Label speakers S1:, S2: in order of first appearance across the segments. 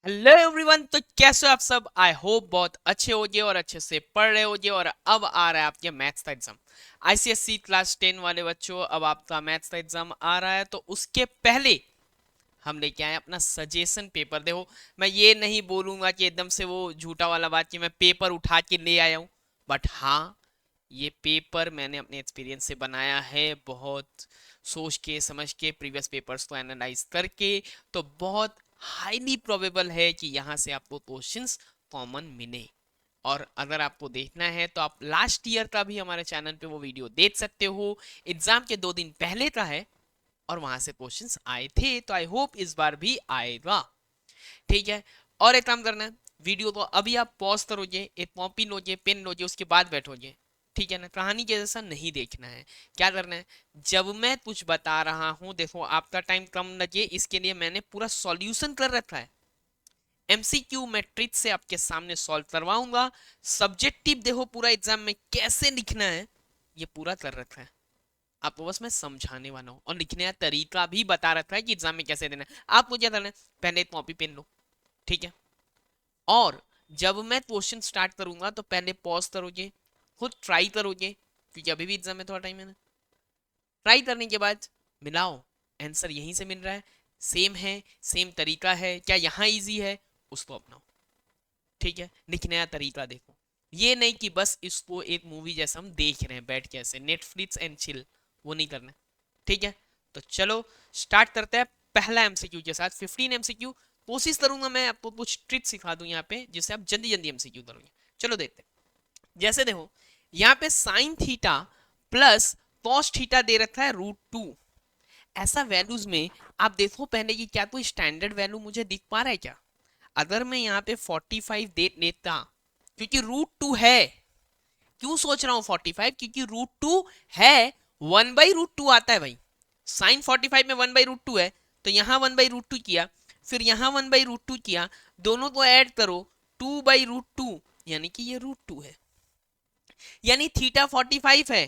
S1: Hello everyone. तो कैसे हो आप सब? आई होप बहुत अच्छे होगे और अच्छे से पढ़ रहे होगे। और अब आ रहा है आपके मैथ्स का एग्जाम। आईसीएससी क्लास 10 वाले बच्चों, अब आपका मैथ्स का एग्जाम आ रहा है। तो उसके पहले हम लेके आए अपना सजेशन पेपर। देखो, मैं ये नहीं बोलूंगा कि एकदम से वो झूठा वाला बात कि मैं पेपर उठा के ले आया हूँ। बट हाँ, ये पेपर मैंने अपने एक्सपीरियंस से बनाया है, बहुत सोच के समझ के, प्रीवियस पेपर्स को एनालाइज करके। तो बहुत हाईली प्रोबेबल है कि यहाँ से आपको क्वेश्चंस कॉमन मिले। और अगर आपको देखना है तो आप लास्ट ईयर का भी हमारे चैनल पे वो वीडियो देख सकते हो। एग्जाम के 2 दिन पहले का है और वहां से क्वेश्चंस आए थे। तो आई होप इस बार भी आएगा। ठीक है। और एक काम करना है, वीडियो तो अभी आप पॉज करोगे, एक कॉपी लोगे, पेन लोगे, उसके बाद बैठोगे। ठीक है ना? कहानी के जैसा नहीं देखना है। क्या करना है, जब मैं कुछ बता रहा हूं, देखो आपका टाइम कम लगे इसके लिए मैंने पूरा सॉल्यूशन कर रखा है। एमसीक्यू मैट्रिक्स से आपके सामने सॉल्व करवाऊंगा। सब्जेक्टिव देखो पूरा एग्जाम में कैसे लिखना है ये पूरा कर रखा है। आपको बस मैं समझाने वाला हूँ और लिखने का तरीका भी बता रखा है कि एग्जाम में कैसे देना है। आपको क्या करना है, पहले एक कॉपी पेन लो। ठीक है। और जब मैं क्वेश्चन स्टार्ट करूंगा तो पहले पॉज करोगे, खुद ट्राई करोगे, क्योंकि अभी भी एग्जाम में थोड़ा टाइम है ना। ट्राई करने के बाद मिलाओ, आंसर यहीं से मिल रहा है, सेम है, सेम तरीका है, क्या यहाँ इजी है, उसको अपनाओ। ठीक है। लिखने का तरीका देखो, ये नहीं कि बस इसको एक मूवी जैसा हम देख रहे हैं बैठ के ऐसे नेटफ्लिक्स एंड चिल, वो नहीं करना। ठीक है। तो चलो स्टार्ट करते हैं पहला एमसीक्यू के साथ। 15 एमसीक्यू। कोशिश करूंगा मैं आपको कुछ ट्रिक सिखा दूं यहाँ पे जिससे आप जल्दी जल्दी एमसीक्यू करोगे। चलो देखते हैं। जैसे देखो, यहाँ पे sine theta plus cos theta दे रखा है √2। ऐसा वैल्यूज में आप देखो पहले कि क्या कोई स्टैंडर्ड वैल्यू मुझे दिख पा रहा है क्या। अगर मैं यहाँ पे 45 दे लेता, क्योंकि √2 है। क्यों सोच रहा हूँ 45? क्योंकि √2 है, 1/√2 आता है भाई। साइन 45 में 1/√2 है, तो यहाँ 1/√2 किया, फिर यहाँ 1/√2 किया, दोनों को ऐड करो, 2/√2, यानी कि ये √2 है। यानी थीटा 45 है,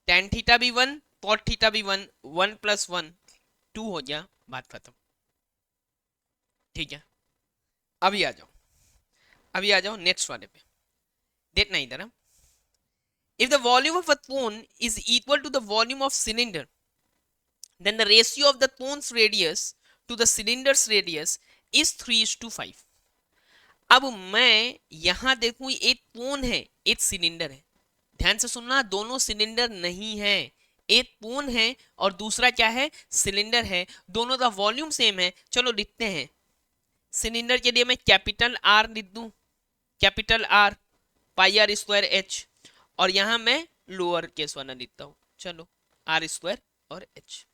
S1: टेन थीटा भी 1, कॉट थीटा भी 1, 1 + 1 2 हो गया, बात खत्म। ठीक है। अभी आ जाओ, अभी आ जाओ नेक्स्ट वाले पे। देखना इधर। If the volume of a cone is equal to the volume of cylinder, then the ratio of the cone's radius to the cylinder's radius is 3:5। अब मैं यहां देखूं, एक कोन है, एक सिलेंडर है। ध्यान से सुनना, दोनों सिलेंडर नहीं है। एक कोन है और दूसरा क्या है, सिलेंडर है। दोनों का वॉल्यूम सेम है। चलो लिखते हैं। सिलेंडर के लिए मैं कैपिटल आर लिख दूं, कैपिटल आर, πr²h। और यहां मैं लोअर केस वाला लिखता हूं, चलो r² और h।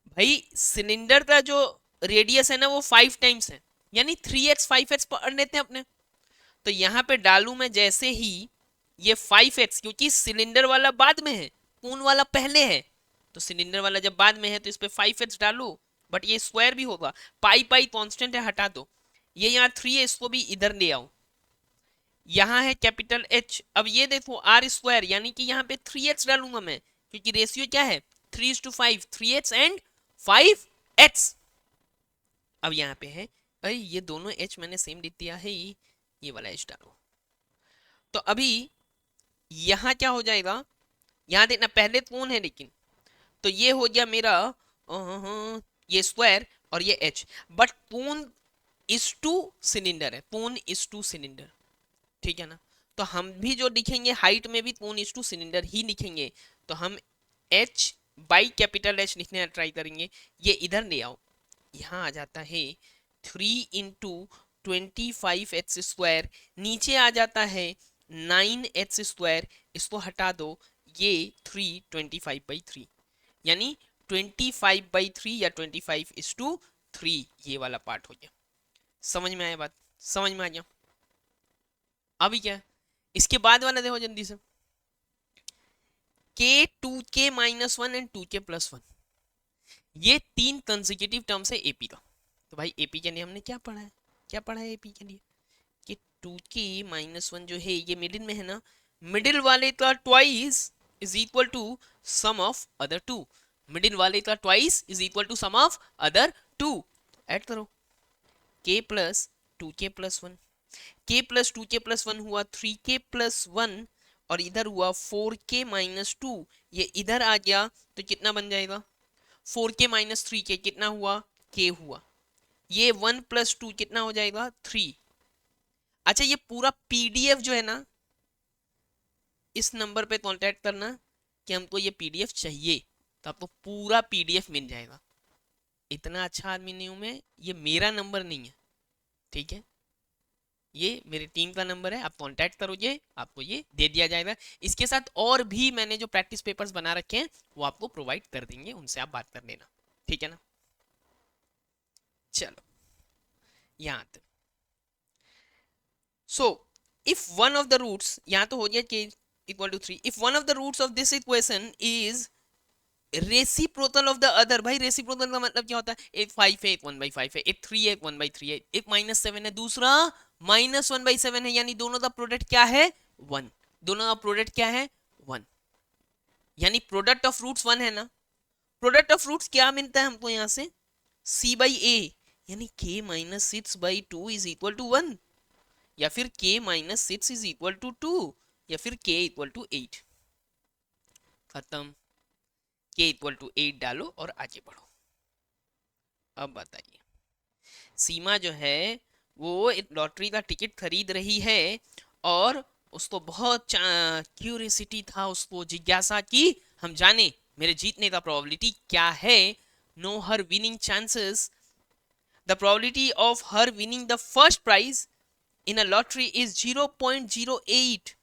S1: भाई सिलेंडर का जो रेडियस है ना वो 5 टाइम्स है, यानी 3h 5h पढ़ लेते हैं अपने। तो यहाँ पे डालू मैं जैसे ही ये 5h, क्योंकि सिलेंडर वाला बाद में है, कोन वाला पहले है। तो सिलेंडर वाला जब बाद में है तो इस पे 5h डालू, बट ये स्क्वायर भी होगा। पाई पाई कांस्टेंट है, हटा दो। ये यहाँ 3 है, इसको भी इधर ले आओ। यहाँ है कैपिटल एच। अब ये देखो r², यानी कि यहाँ पे 3h डालूंगा मैं, क्योंकि रेशियो क्या है, 3:5, 3h एंड 5h। अब यहाँ पे है, अरे ये दोनों h मैंने सेम लिख दिया है, ये वाला h डालो। तो अभी यहाँ क्या हो जाएगा, यहाँ देखना पहले कौन है लेकिन, तो ये हो गया मेरा ये स्क्वायर और ये h। बट कौन इज टू सिलेंडर है, कौन इज टू सिलेंडर। ठीक है ना? तो हम भी जो लिखेंगे हाइट में भी कौन इज टू सिलेंडर ही लिखेंगे। तो हम h बाई कैपिटल H लिखने का ट्राई करेंगे। ये इधर ले आओ, यहाँ आ जाता है 3 × 25h², नीचे आ जाता है 9h²। इसको हटा दो, ये 3 25/3, यानी 25/3 या 25:3, ये वाला पार्ट हो गया। समझ में आया बात? समझ में आ गया? अभी क्या है, इसके बाद वाला देखो जल्दी से। के 2k-1 एंड 2k+1, ये 3 कंसेक्यूटिव टर्म्स है एपी का। तो भाई एपी के लिए हमने क्या पढ़ा है, क्या पढ़ा है एपी के लिए, कि 2k-1 जो है ये मिडिल में है ना, मिडिल वाले का twice is equal to sum of other two. Middle वाले का twice is equal to sum of other two. Add करो, k plus 2k plus 1, k plus 2k plus 1 हुआ 3k प्लस 1, और इधर हुआ 4k माइनस 2, ये इधर आ गया तो कितना बन जाएगा 4k माइनस 3k कितना हुआ k हुआ, ये 1 प्लस 2 कितना हो जाएगा 3। अच्छा ये पूरा पीडीएफ जो है ना, इस नंबर पे कांटेक्ट करना कि हमको ये पीडीएफ चाहिए, तो आपको पूरा पीडीएफ मिल जाएगा। इतना अच्छा आदमी नहीं हूं मैं, ये मेरा नंबर नहीं है, ठीक है, ये मेरी टीम का नंबर है, आप कांटेक्ट करोगे आपको ये दे दिया जाएगा। इसके साथ और भी मैंने जो प्रैक्टिस पेपर्स बना रखे हैं वो आपको प्रोवाइड कर देंगे, उनसे आप बात कर लेना, ठीक है ना। चलो यहाँ तक। So if one of the roots, यहाँ तो हो गया k equal to 3, if one of the roots of this equation is reciprocal of the other, भाई रेसिप्रोकल का मतलब क्या होता है, एक 5 है एक 1/5 है, एक 3 है एक 1/3 है, एक -7 है दूसरा -1/7 है, यानी दोनों का प्रोडक्ट क्या है 1, दोनों का प्रोडक्ट क्या है 1, यानी प्रोडक्ट ऑफ रूट्स 1 है ना। प्रोडक्ट ऑफ रूट्स क्या मिलता है हमको यहाँ से c/a, यानी k minus 6/2 is equal to 1, या फिर k minus 6 is equal to 2, या फिर k इक्वल टू 8। खत्म, k इक्वल टू 8 डालो और आगे बढ़ो। अब बताइए, सीमा जो है वो एक लॉटरी का टिकट खरीद रही है, और उसको बहुत क्यूरियोसिटी था, उसको जिज्ञासा की हम जाने मेरे जीतने का प्रोबेबिलिटी क्या है। No her winning chances, the probability of her winning the first prize in a lottery is 0.08,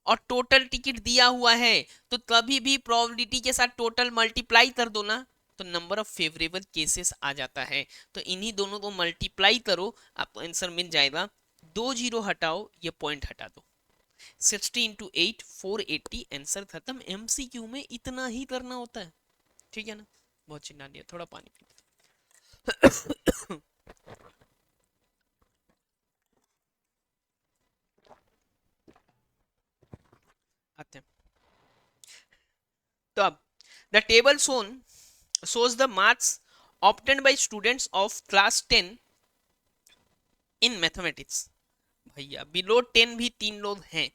S1: और टोटल टिकट दिया हुआ है, तो कभी भी प्रोबेबिलिटी के साथ टोटल मल्टीप्लाई कर दो ना, तो नंबर ऑफ फेवरेबल केसेस आ जाता है, तो इन्हीं दोनों को मल्टीप्लाई करो आपको आंसर मिल जाएगा। 2 जीरो हटाओ, ये पॉइंट हटा दो, 60 इंटू 8 480, आंसर खत्म। एमसीक्यू में इतना ही करना होता है, ठीक है ना। बहुत चिल्ला दिया, थोड़ा पानी पी आते हैं। तो अब the table shown shows the marks obtained by students of class 10 in mathematics। भैया बिलो 10 भी 3 लोग हैं।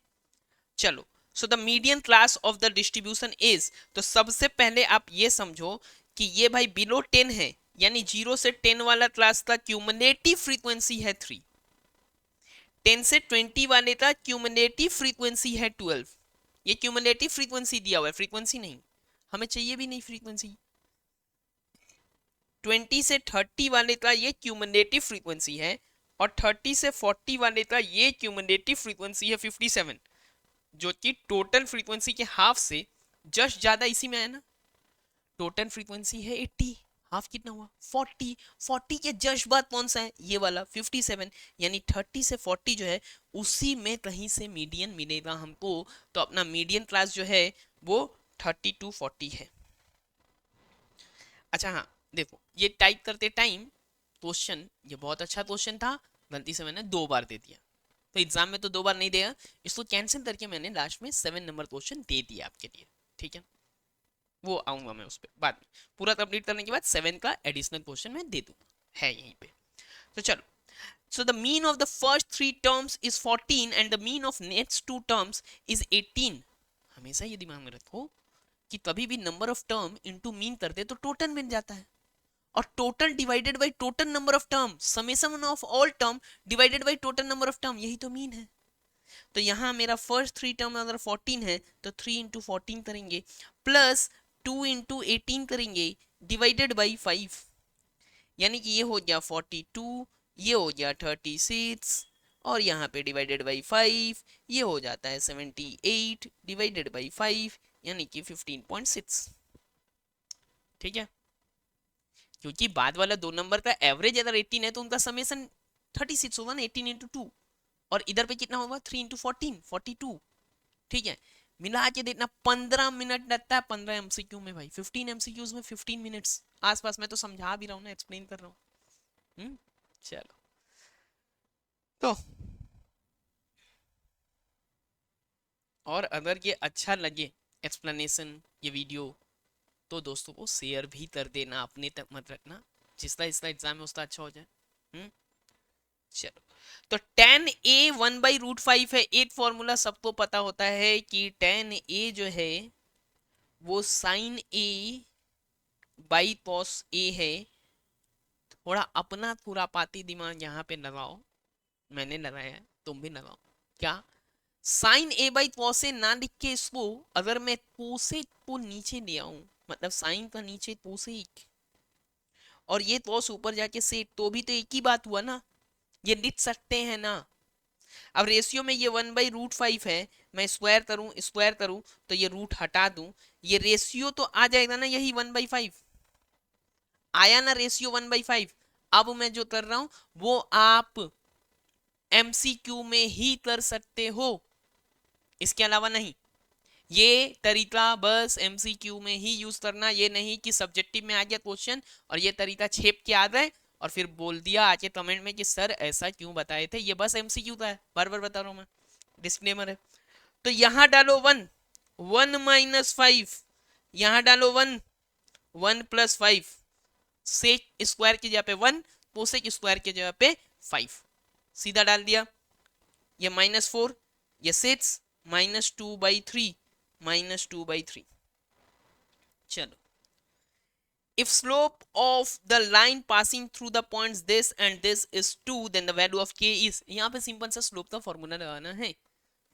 S1: चलो, so the median class of the distribution is, तो सबसे पहले आप ये समझो कि ये भाई बिलो 10 है, यानी 0 से 10 वाला क्लास का क्यूमुलेटिव फ्रीक्वेंसी है 3, 10 से 20 वाले का क्यूमुलेटिव फ्रीक्वेंसी है 12। ये क्यूमुलेटिव फ्रीक्वेंसी दिया हुआ है, फ्रीक्वेंसी नहीं, हमें चाहिए भी नहीं फ्रीक्वेंसी। 20 से 30 वाले का ये क्यूमुलेटिव फ्रीक्वेंसी है, और 30 से 40 वाले का ये क्यूमुलेटिव फ्रीक्वेंसी है 57, जो कि टोटल फ्रीक्वेंसी के हाफ से जस्ट ज्यादा इसी में है ना। टोटल फ्रीक्वेंसी है 80, हाफ कितना हुआ 40, 40 के जस्ट बाद कौन सा है ये वाला 57, यानी 30 से 40 जो है उसी में कहीं से मीडियन मिलेगा हमको, तो अपना मीडियन क्लास जो है वो 30 to 40 है। अच्छा हाँ देखो, ये टाइप करते टाइम क्वेश्चन, ये बहुत अच्छा क्वेश्चन था, गलती से मैंने 2 बार दे दिया, तो एग्जाम में तो 2 बार नहीं देगा, इसको कैंसिल करके मैंने लास्ट में 7 नंबर क्वेश्चन दे दिया आपके लिए, ठीक है। वो आऊंगा मैं उस पर बाद में, पूरा कंप्लीट करने के बाद 7 का एडिशनल क्वेश्चन मैं दे दूंगा, है यहीं पे। तो चलो, so the mean of the first 3 terms is 14 and the mean of next 2 terms is 18। हमेशा ये दिमाग में रखो कि कभी भी number of term into mean कर दे तो टोटल मिल जाता है, और total divided by total number of term, summation of all term divided by total number of term, यही तो मीन है। तो यहाँ मेरा फर्स्ट 3 टर्म अगर 14 है तो 3 इंटू 14 करेंगे, प्लस 2 इंटू 18 करेंगे, डिवाइडेड बाई 5, यानी कि ये हो गया 42, ये हो गया 36, और यहाँ पे डिवाइडेड बाई 5 ये हो जाता है 78 डिवाइडेड बाई 5, यानी कि 15.6, ठीक है। क्योंकि बाद वाला 2 नंबर का एवरेज अगर 18 है तो उनका समेशन 36 होगा ना, 18 इंटू 2, और इधर पे कितना होगा 3 इंटू 14 42, ठीक है। मिला के देखना 15 मिनट लगता है 15 एमसीक्यू में भाई, 15 एमसीक्यूज में 15 मिनट्स आसपास, मैं तो समझा भी रहा हूँ ना, एक्सप्लेन कर रहा हूँ। चलो, तो और अगर ये अच्छा लगे एक्सप्लेनेशन ये वीडियो, तो दोस्तों को शेयर भी कर देना, अपने तक मत रखना, जिसका इसका एग्जाम है उसका अच्छा हो जाए। चलो, तो tan a 1/√5 है। एक फॉर्मूला सबको पता होता है कि tan a जो है वो sin a by cos a है। थोड़ा अपना खुरापाती दिमाग यहाँ पे लगाओ, मैंने लगाया है, तुम भी लगाओ। क्या? साइन ए बाई कॉसेक ना लिख के इसको अगर मैं कोसेक को नीचे ले आऊं, मतलब साइन का नीचे कोसेक और ये कॉस ऊपर जाके सेक, तो भी तो एक ही बात हुआ ना, ये लिख सकते हैं ना। अब रेशियो में ये 1/√5 है, मैं स्क्वायर करूं तो ये रूट हटा दूं, ये रेशियो तो आ जाएगा ना, यही 1/5 आया ना, रेशियो 1/5। अब मैं जो कर रहा हूं वो आप एमसीक्यू में ही कर सकते हो, इसके अलावा नहीं। ये तरीका बस एमसीक्यू में ही यूज करना, ये नहीं कि सब्जेक्टिव में आ गया क्वेश्चन और ये तरीका छेप के आ गए और फिर बोल दिया आके कमेंट में कि सर ऐसा क्यों बताए थे। ये बस एमसीक्यू का है, बार बार बता रहा हूं मैं, डिस्क्लेमर है। तो यहां डालो 1, 1 - 5, यहां डालो 1, 1 + 5, सेक स्क्वायर की जगह पे 1, कोसेक स्क्वायर की जगह पे 5, सीधा डाल दिया। ये -4, ये 6, -2/3, -2/3। चलो, if slope of the line passing through the points this and this is 2, then the value of k is, यहाँ पे सिंपल सा स्लोप का फॉर्मूला लगाना है,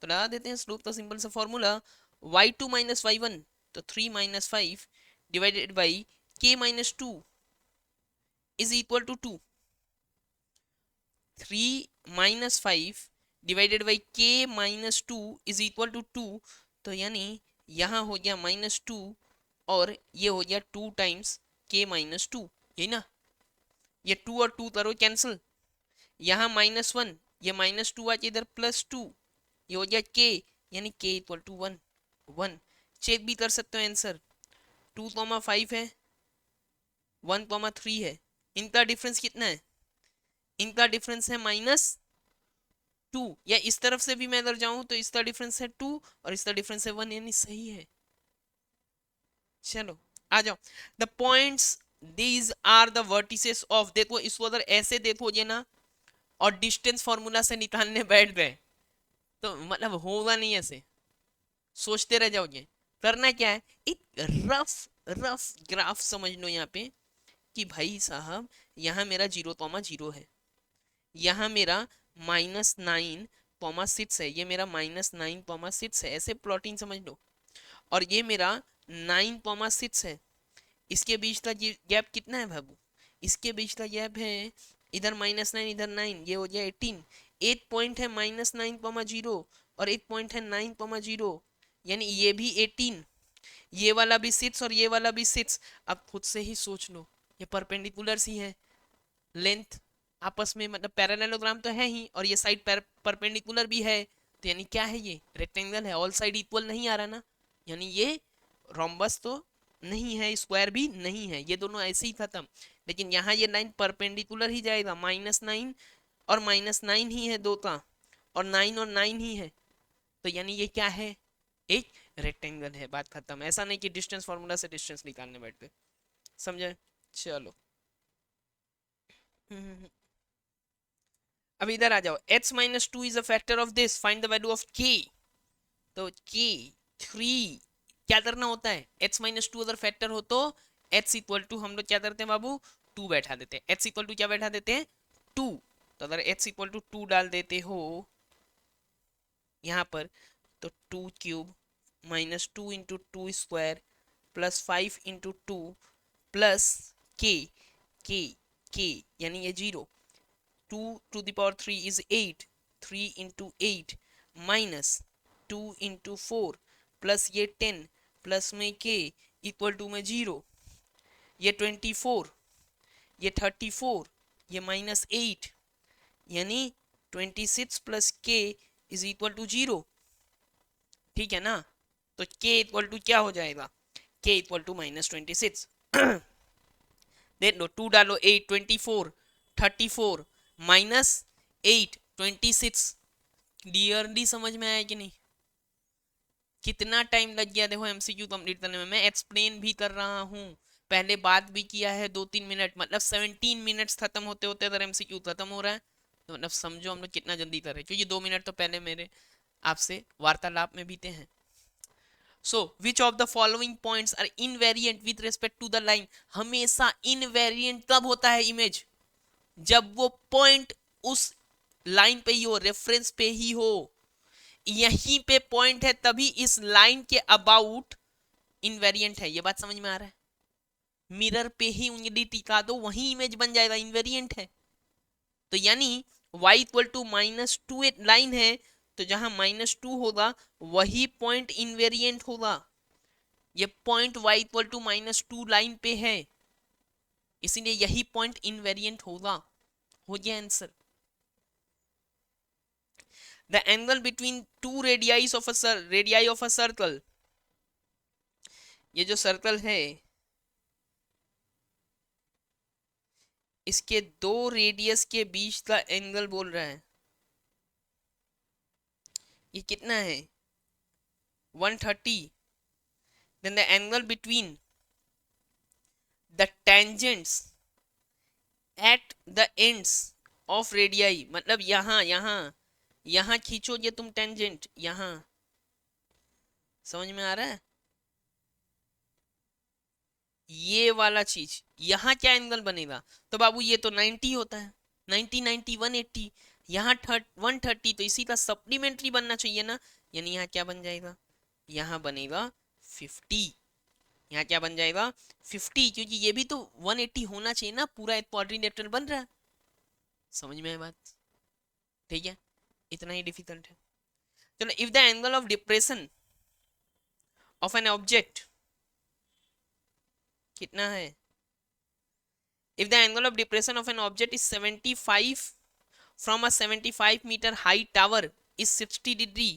S1: तो लगा देते हैं स्लोप का सिंपल सा फॉर्मूला। y2 - y1, तो 3 - 5 divided by k - 2 is equal to 2। 3 - 5 divided by k - 2 is equal to 2, तो यानी यहाँ हो गया -2 और ये हो गया 2 टाइम्स k - 2, यही ना। ये 2 और 2 करो कैंसिल, यहाँ -1, ये -2 आके इधर +2, ये हो गया k, यानी k इक्वल टू 1, 1। चेक भी कर सकते हो आंसर, 2,5 है, 1,3 है, इनका डिफरेंस कितना है? इनका डिफरेंस है -2, या इस तरफ से भी मैं अगर जाऊं तो इसका डिफरेंस है 2 और इसका डिफरेंस है 1, यानी सही है। चलो आ जाओ, the points these are the vertices of, देखो इसको अगर ऐसे देखोगे ना और डिस्टेंस फॉर्मूला से निकालने बैठ गए तो मतलब होगा नहीं, ऐसे सोचते रह जाओगे। करना क्या है, एक रफ रफ ग्राफ समझ लो यहाँ पे कि भाई साहब यहाँ मेरा 0,0 है, यहाँ मेरा -9,6 है, ये मेरा -9,6 है, ऐसे प्लॉटिंग समझ लो। और ये मेरा 9,6 है, इसके बीच का गैप कितना है बाबू? इसके बीच का गैप है इधर -9 इधर 9, ये हो गया 18। एक पॉइंट है -9,0 और एक पॉइंट है 9,0, यानी ये भी 18, ये वाला भी 6 और ये वाला भी 6। अब खुद से ही सोच लो, ये परपेंडिकुलर सी है, लेंथ आपस में मतलब पैरेललोग्राम तो है ही, और ये साइड परपेंडिकुलर भी है, तो यानी क्या है, ये रेक्टेंगल है। ऑल साइड इक्वल नहीं आ रहा ना, यानी ये रोम्बस तो नहीं है, स्क्वायर भी नहीं है, ये दोनों ऐसे ही खत्म। लेकिन यहाँ ये लाइन परपेंडिकुलर ही जाएगा, -9 और -9 ही है दो का, और 9 और 9 ही है, तो यानी ये क्या है, एक रेक्टेंगल है, बात खत्म। ऐसा नहीं कि डिस्टेंस फार्मूला से डिस्टेंस निकालने बैठते, समझे? चलो अब इधर आ जाओ, x - 2 is a factor of this, find the value of k। तो k 3, क्या करना होता है, x - 2 अगर फैक्टर हो तो x इक्वल टू हम लोग क्या करते हैं बाबू, 2 बैठा देते हैं। x इक्वल टू क्या बैठा देते हैं, 2। तो अगर x इक्वल टू 2 डाल देते हो यहाँ पर, तो 2³ -2 × 2 square +5 × 2 plus k, k k यानी ये 0, 2⁻³ is 8, 3 × 8 minus 2 × 4 प्लस ये 10 प्लस में k इक्वल टू में 0, ये 24, ये 34, ये -8, यानी 26 plus k is equal to 0, ठीक है ना। तो k इक्वल टू क्या हो जाएगा, k इक्वल टू -26। देख लो, 2 डालो 8, 24, 34 -8, 26। क्लियरली समझ में आया कि नहीं? कितना टाइम लग गया देखो एमसीक्यू कंप्लीट करने में, मैं एक्सप्लेन भी कर रहा हूँ, पहले बात भी किया है 2-3 मिनट, मतलब 17 मिनट्स खत्म होते होते अगर एमसीक्यू खत्म हो रहा है तो मतलब समझो हम लोग कितना जल्दी कर रहे हैं, क्योंकि 2 मिनट तो पहले मेरे आपसे वार्तालाप में बीते हैं. So which of the following points are invariant with respect to the line. हमेशा इनवेरिएंट तब होता है इमेज जब वो पॉइंट उस लाइन पे ही हो, रेफरेंस पे ही हो. यहीं पे पॉइंट है तभी इस लाइन के अबाउट इनवेरिएंट है. ये बात समझ में आ रहा है. मिरर पे ही उंगली टिका दो, वही इमेज बन जाएगा, इनवेरिएंट है. तो यानी y इक्वल टू -2 लाइन है, तो जहां -2 होगा वही पॉइंट इनवेरिएंट होगा. ये point y equal to -2 line पे है, इसीलिए यही पॉइंट इनवेरिएंट होगा. हो गया answer. The angle between two radii of a circle. ये जो सर्कल है इसके दो रेडियस के बीच का एंगल बोल रहा है. ये कितना है? 130. Then the angle between the tangents at the ends of radii, मतलब यहां यहां यहां खींचोगे तुम टेंजेंट, यहां. समझ में आ रहा है? ये वाला चीज यहाँ क्या एंगल बनेगा? तो बाबू ये तो 90 होता है, 90 90 180. यहाँ 130, तो इसी का सप्लीमेंट्री बनना चाहिए ना. यानी यहाँ क्या बन जाएगा? यहाँ बनेगा 50. यहाँ क्या बन जाएगा? 50, क्योंकि ये भी तो 180 होना चाहिए ना, पूरा एक क्वाड्रिलेटरल बन रहा है. समझ में आया बात? ठीक है, इतना ही डिफिकल्ट है. चलो, if the angle of depression of an object कितना है? If the angle of depression of an object is 75 from a 75-meter high tower is 60 degree.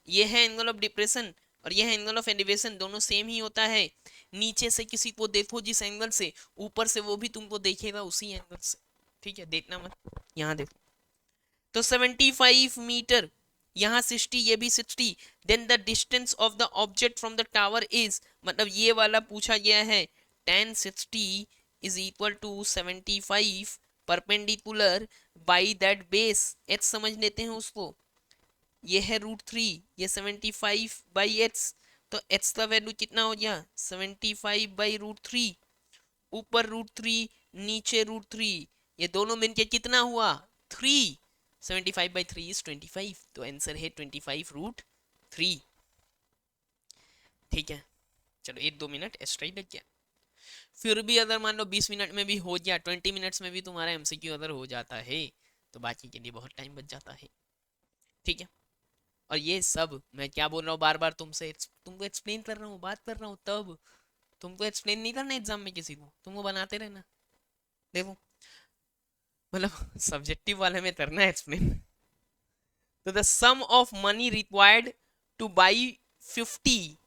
S1: ये है एंगल ऑफ डिप्रेशन और ये है एंगल ऑफ एलिवेशन, दोनों सेम ही होता है. नीचे से किसी को देखो जिस एंगल से, ऊपर से वो भी तुमको देखेगा उसी एंगल से. ठीक है, देखना मत. यहाँ देखो, तो 75 मीटर, यहाँ 60, ये भी 60. Then the distance of the object from the tower is, मतलब ये वाला पूछा गया है, 1060 is equal to 75 perpendicular by that base. H समझ लेते हैं उसको. ये है √3, ये 75 बाई एच. तो एच का वैल्यू कितना हो गया? 75 बाई √3. ऊपर √3, नीचे √3, ये दोनों मिलके कितना हुआ? 3. 75 बाई 3 इज 25, तो आंसर है 25√3. ठीक है, चलो 1-2 मिनट एक्स्ट्रा ही लग गया. फिर भी अगर मान लो 20 मिनट में भी हो गया, 20 मिनट्स में भी तुम्हारा एमसीक्यू अगर हो जाता है, तो बाकी के लिए बहुत टाइम बच जाता है. ठीक है, और ये सब मैं क्या बोल रहा हूँ बार बार तुमसे, तुमको एक्सप्लेन कर रहा हूँ, बात कर रहा हूँ. तब तुमको एक्सप्लेन नहीं करना एग्जाम में किसी को, तुमको बनाते रहना. देखो, मतलब सब्जेक्टिव वाले में करना है एक्सप्लेन. तो the sum of money required to buy 50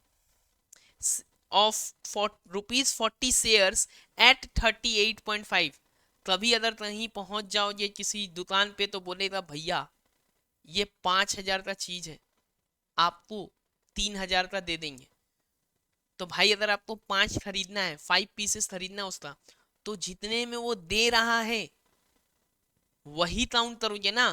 S1: of ₹40 shares at 38.5. कभी अगर कहीं पहुंच जाओगे किसी दुकान पे तो बोलेगा भैया ये 5,000 का चीज है, आपको 3,000 का दे देंगे. तो भाई अगर आपको 5 खरीदना है, 5 पीसेस खरीदना है उसका, तो जितने में वो दे रहा है वही काउंट करोगे ना.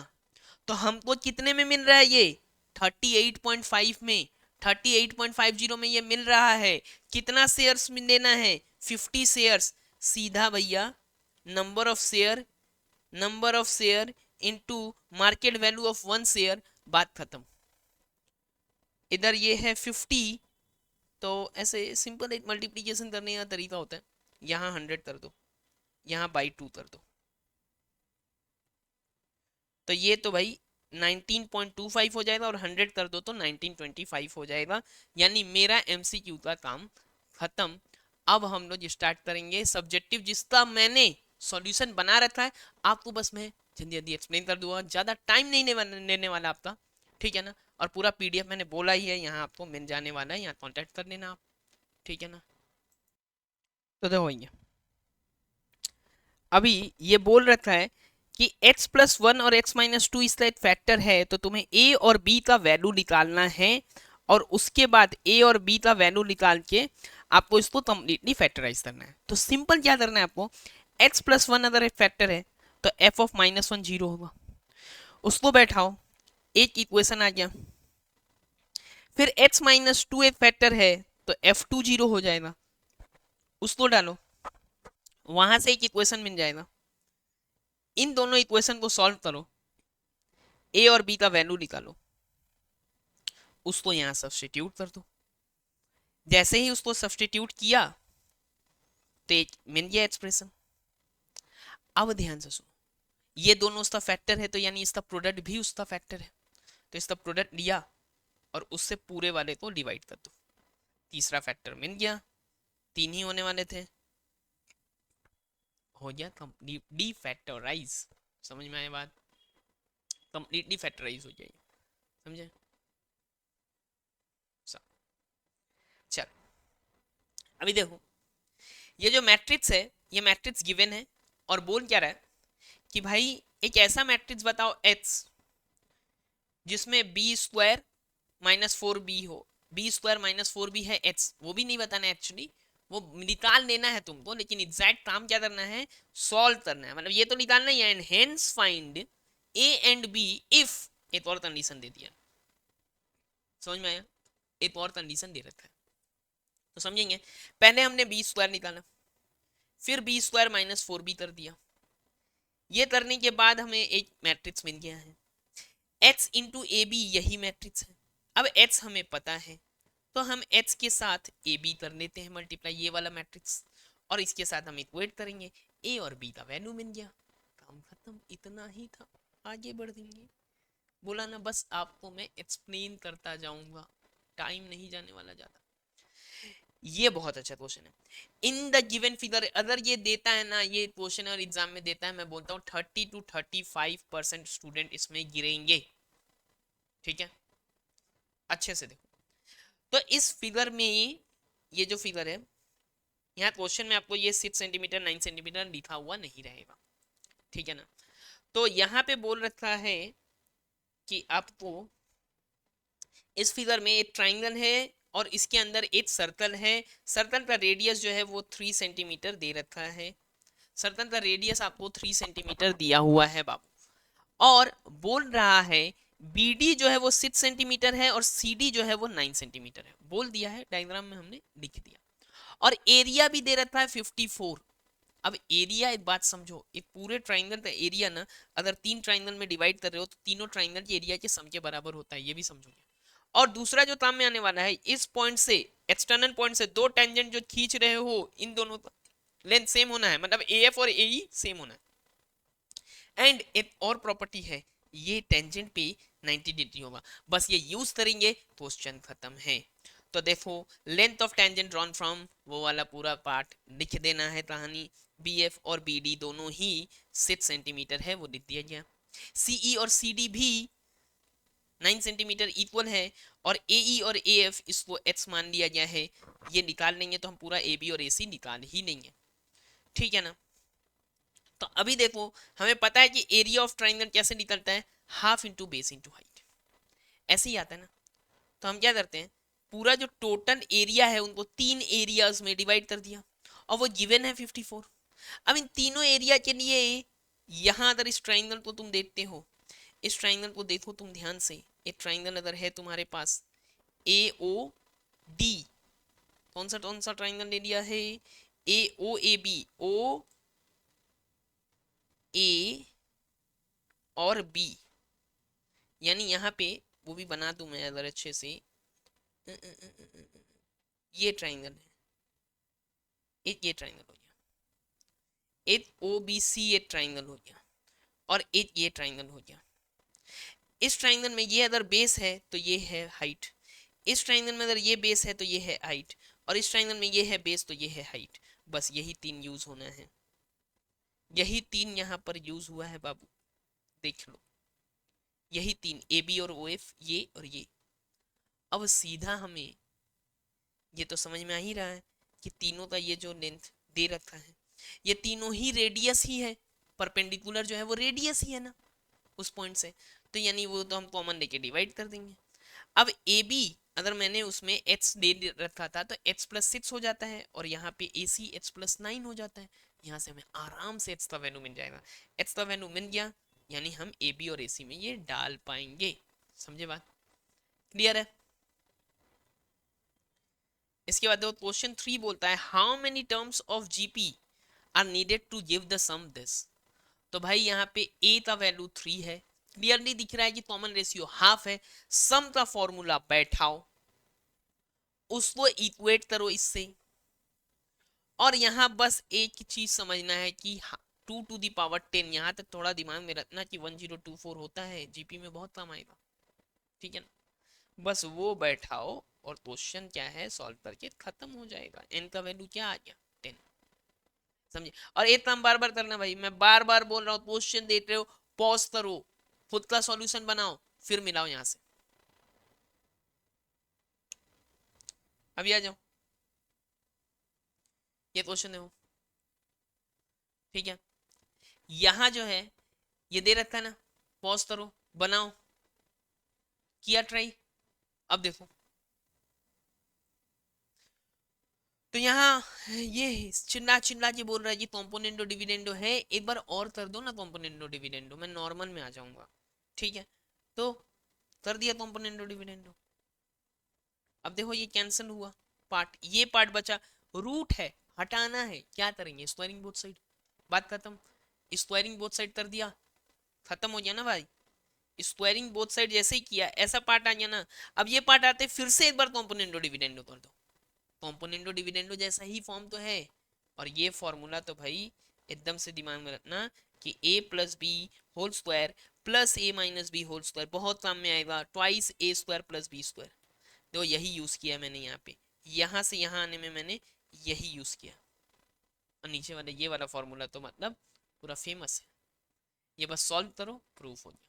S1: तो हमको कितने में मिल रहा है ये? 38.5 में, 38.50 में ये मिल रहा है. कितना शेयर्स में लेना है? 50 शेयर्स. सीधा भैया number of share into market value of 1 share, बात खत्म. इधर ये है 50, तो ऐसे सिंपल एक मल्टीप्लीकेशन करने का तरीका होता है. यहाँ 100 कर दो, यहाँ बाई 2 कर दो, तो ये तो भाई 19.25 हो जाएगा, और 100 कर दो तो 1925 हो जाएगा. यानी मेरा एमसीक्यू का काम खत्म. अब हम लोग स्टार्ट करेंगे सब्जेक्टिव, जिसका मैंने सॉल्यूशन बना रखा है. आपको बस मैं जल्दी जल्दी एक्सप्लेन कर दूंगा, ज़्यादा टाइम नहीं लेने वाला आपका. ठीक है ना? और पूरा पीडीएफ मैंने बोला ही है, यहाँ आपको मिल जाने वाला है, यहाँ कॉन्टैक्ट कर लेना आप. ठीक है ना? तो देखो भैया, अभी ये बोल रखा है कि x+1 और x-2 इसका एक फैक्टर है, तो तुम्हें a और b का वैल्यू निकालना है, और उसके बाद a और b का वैल्यू निकाल के आपको इसको कंप्लीटली फैक्टराइज करना है. तो सिंपल क्या करना है आपको, x+1 अगर एक फैक्टर है तो f ऑफ -1 0 होगा. उसको बैठाओ, एक इक्वेशन आ गया। फिर h माइनस टू एक फैक्टर है, तो f2 जीरो हो जाएगा, उसको डालो, वहां से एक इक्वेशन मिल जाएगा। इन दोनों इक्वेशन को सॉल्व करो, a और b का वैल्यू निकालो, उसको यहां सब्स्टिट्यूट कर दो। जैसे ही उसको सब्स्टिट्यूट किया तो एक मिल गया एक्सप्रेशन। अब ध्यान से सुनो, ये दोनों उसका फैक्टर है, तो यानी इसका प्रोडक्ट भी उसका फैक्टर है, तो इसका प्रोडक्ट लिया और उससे पूरे वाले को डिवाइड कर दो, तीसरा फैक्टर मिल गया, तीन ही होने वाले थे, हो गया कंप्लीटली फैक्टराइज। समझ में आया बात? कंप्लीटली फैक्टराइज हो जाएगी, समझे? चल अभी देखो, ये जो मैट्रिक्स है, ये मैट्रिक्स गिवन है और बोल क्या रहा है कि भाई एक ऐसा मैट्रिक्स बताओ H जिसमें B square minus four B हो। B square minus four B है H, वो भी नहीं बताना एक्चुअली, वो निकाल लेना है तुमको, लेकिन एग्जैक्ट काम क्या करना है, सॉल्व करना है। मतलब ये तो निकालना ही है, and hence find A and B if, एक और कंडीशन दे दिया, समझ में आया? एक और कंडीशन दे रखा है, तो समझेंगे। पहले हमने बी स्क्वायर निकाला, फिर B square minus four B कर दिया, ये करने के बाद हमें एक मैट्रिक्स मिल गया है, x इंटू ए बी, यही मैट्रिक्स है। अब x हमें पता है, तो हम h के साथ ए बी कर लेते हैं मल्टीप्लाई, ये वाला मैट्रिक्स, और इसके साथ हम इक्वेट करेंगे, a और b का वैल्यू मिल गया, काम खत्म, इतना ही था, आगे बढ़ देंगे। बोला ना बस आपको मैं एक्सप्लेन करता जाऊंगा, टाइम नहीं जाने वाला ज्यादा। ये बहुत अच्छा क्वेश्चन है। इन द गिवन फिगर, अगर ये देता है ना, ये क्वेश्चन और एग्जाम में देता है, मैं बोलता हूँ 30 to 35% स्टूडेंट इसमें गिरेंगे, ठीक है? अच्छे से देखो, तो इस फिगर में, ये जो फिगर है, यहाँ क्वेश्चन में आपको ये 6 सेंटीमीटर 9 सेंटीमीटर लिखा हुआ नहीं रहेगा, ठीक है ना? तो यहाँ पे बोल रखा है कि आपको इस फिगर में एक ट्राइंगल है और इसके अंदर एक सर्कल है, सर्कल का रेडियस जो है वो 3 सेंटीमीटर दे रखा है, सर्कल का रेडियस आपको 3 सेंटीमीटर दिया हुआ है बाबू, और बोल रहा है BD जो है वो 6 सेंटीमीटर है और CD जो है वो 9 सेंटीमीटर है, बोल दिया है, डायग्राम में हमने लिख दिया, और एरिया भी दे रखा है 54। अब एरिया, एक बात समझो, एक पूरे ट्राइंगल का एरिया ना, अगर तीन ट्राइंगल में डिवाइड कर रहे हो तो तीनों ट्राइंगल के एरिया के सम के बराबर होता है, ये भी समझोगे। और दूसरा जो काम में आने वाला है, इस पॉइंट से, एक्सटर्नल पॉइंट से दो टेंजेंट जो खींच रहे हो, इन दोनों का लेंथ सेम होना है, मतलब AF और AE सेम होना है। एंड एक और प्रॉपर्टी है, ये टेंजेंट पे 90 डिग्री होगा, बस ये यूज करेंगे तो क्वेश्चन खत्म है। तो देखो, length of tangent drawn from, वो वाला पूरा पार्ट लिख देना है, कहानी BF और BD दोनों ही 6 सेंटीमीटर है, वो लिख दिया गया। CE और CD भी 9 सेंटीमीटर इक्वल है, और AE और AF इसको H मान लिया गया है, ये निकाल लेंगे तो हम पूरा AB और AC निकाल ही लेंगे, ठीक है ना? तो अभी देखो, हमें पता है कि एरिया ऑफ ट्राइंगल कैसे निकलता है, half into base into height, ऐसे ही आता है ना। तो हम क्या करते हैं, पूरा जो टोटल एरिया है उनको तीन एरियाज में डिवाइड कर दिया, और वो गिवन है 54। अब इन तीनों एरिया के लिए, यहां अगर इस ट्राइंगल को तुम देखते हो, इस ट्राइंगल को देखो तुम ध्यान से, एक ट्राइंगल अगर है तुम्हारे पास AOD, कौन सा ट्राइंगल ले लिया है, AOAB, OA और B, यानी यहाँ पे वो भी बना दूं मैं अगर अच्छे से, ये ट्राइंगल है, एक ये ट्राइंगल हो गया, एक OBC एक ट्राइंगल हो गया, और एक ये ट्राइंगल हो गया। इस ट्राइंगल में ये अगर बेस है तो ये है हाइट, इस ट्राइंगल में अगर ये बेस है तो ये है हाइट, और इस ट्राइंगल में ये है बेस तो ये है हाइट, बस यही तीन यूज होना है, यही तीन यहाँ पर यूज हुआ है बाबू, देख लो, यही तीन AB और OF, ये और ये। अब सीधा हमें ये तो समझ में आ ही रहा है कि तीनों का ये जो लेंथ दे रखा है, ये तीनों ही रेडियस ही है, परपेंडिकुलर जो है वो रेडियस ही है ना उस पॉइंट से, तो यानी वो तो हम कॉमन लेके डिवाइड कर देंगे। अब AB अगर मैंने उसमें H दे रखा था तो H+6 हो जाता है, और यहाँ पे AC H+9 हो जाता है, यहाँ से हमें आराम से H का वैल्यू मिल जाएगा। H का वैल्यू मिल गया यानी हम ए बी और ए सी में ये डाल पाएंगे। समझे बात? क्लियर है? इसके बाद देखो क्वेश्चन 3 बोलता है how many terms of GP are needed to give the sum this. तो भाई यहाँ पे ए का वैल्यू 3 है, क्लियरली दिख रहा है कि कॉमन रेशियो हाफ है। सम का फॉर्मूला बैठाओ, उसको इक्वेट करो इससे, और यहाँ बस एक चीज समझना है कि 2 to the power 10, यहाँ तक थोड़ा दिमाग में रखना कि 1024 होता है, जीपी में बहुत काम आएगा। ठीक है ना? बस वो बैठाओ और क्वेश्चन क्या है सॉल्व करके खत्म हो जाएगा। एन का वैल्यू क्या आ गया? 10। समझे? और एक काम बार बार करना भाई, मैं बार बार बोल रहा हूँ, क्वेश्चन देख रहे हो पॉज करो, खुद का सॉल्यूशन बनाओ, फिर मिलाओ यहाँ से। अभी आ जाओ, ये क्वेश्चन देखो। ठीक है, यहाँ जो है ये दे रखा है ना, पॉज करो, बनाओ, किया ट्राई। अब देखो तो यहाँ ये चिल्ला चिल्ला के बोल रहा है कि कॉम्पोनेंटो डिविडेंडो है, एक बार और कर दो ना कॉम्पोनेंटो डिविडेंडो, मैं नॉर्मल में आ जाऊंगा। ठीक है, तो कर दिया कॉम्पोनेंटो डिविडेंडो। अब देखो ये कैंसिल हुआ पार्ट, ये पार्ट बचा, रूट है, हटाना है, क्या करेंगे? स्क्वायरिंग बोथ साइड, बात खत्म। स्क्वायरिंग बोथ साइड कर दिया, खत्म हो गया ना भाई। स्क्वायरिंग बोथ साइड जैसे ही किया ऐसा पार्ट आ गया ना। अब ये पार्ट आते फिर से एक बार कॉम्पोनेंटो डिविडेंडो कर दो, कॉम्पोनेंटो डिविडेंडो जैसा ही फॉर्म तो है। और ये फॉर्मूला तो भाई एकदम से दिमाग में रखना कि a plus B whole square plus a minus B whole square बहुत काम में आएगा, twice a square plus B square. तो यही यूज किया मैंने यहाँ पे, यहाँ से यहाँ आने में मैंने यही यूज किया। और नीचे वाले ये वाला फॉर्मूला तो मतलब पूरा फेमस है, ये बस सॉल्व करो प्रूफ हो गया।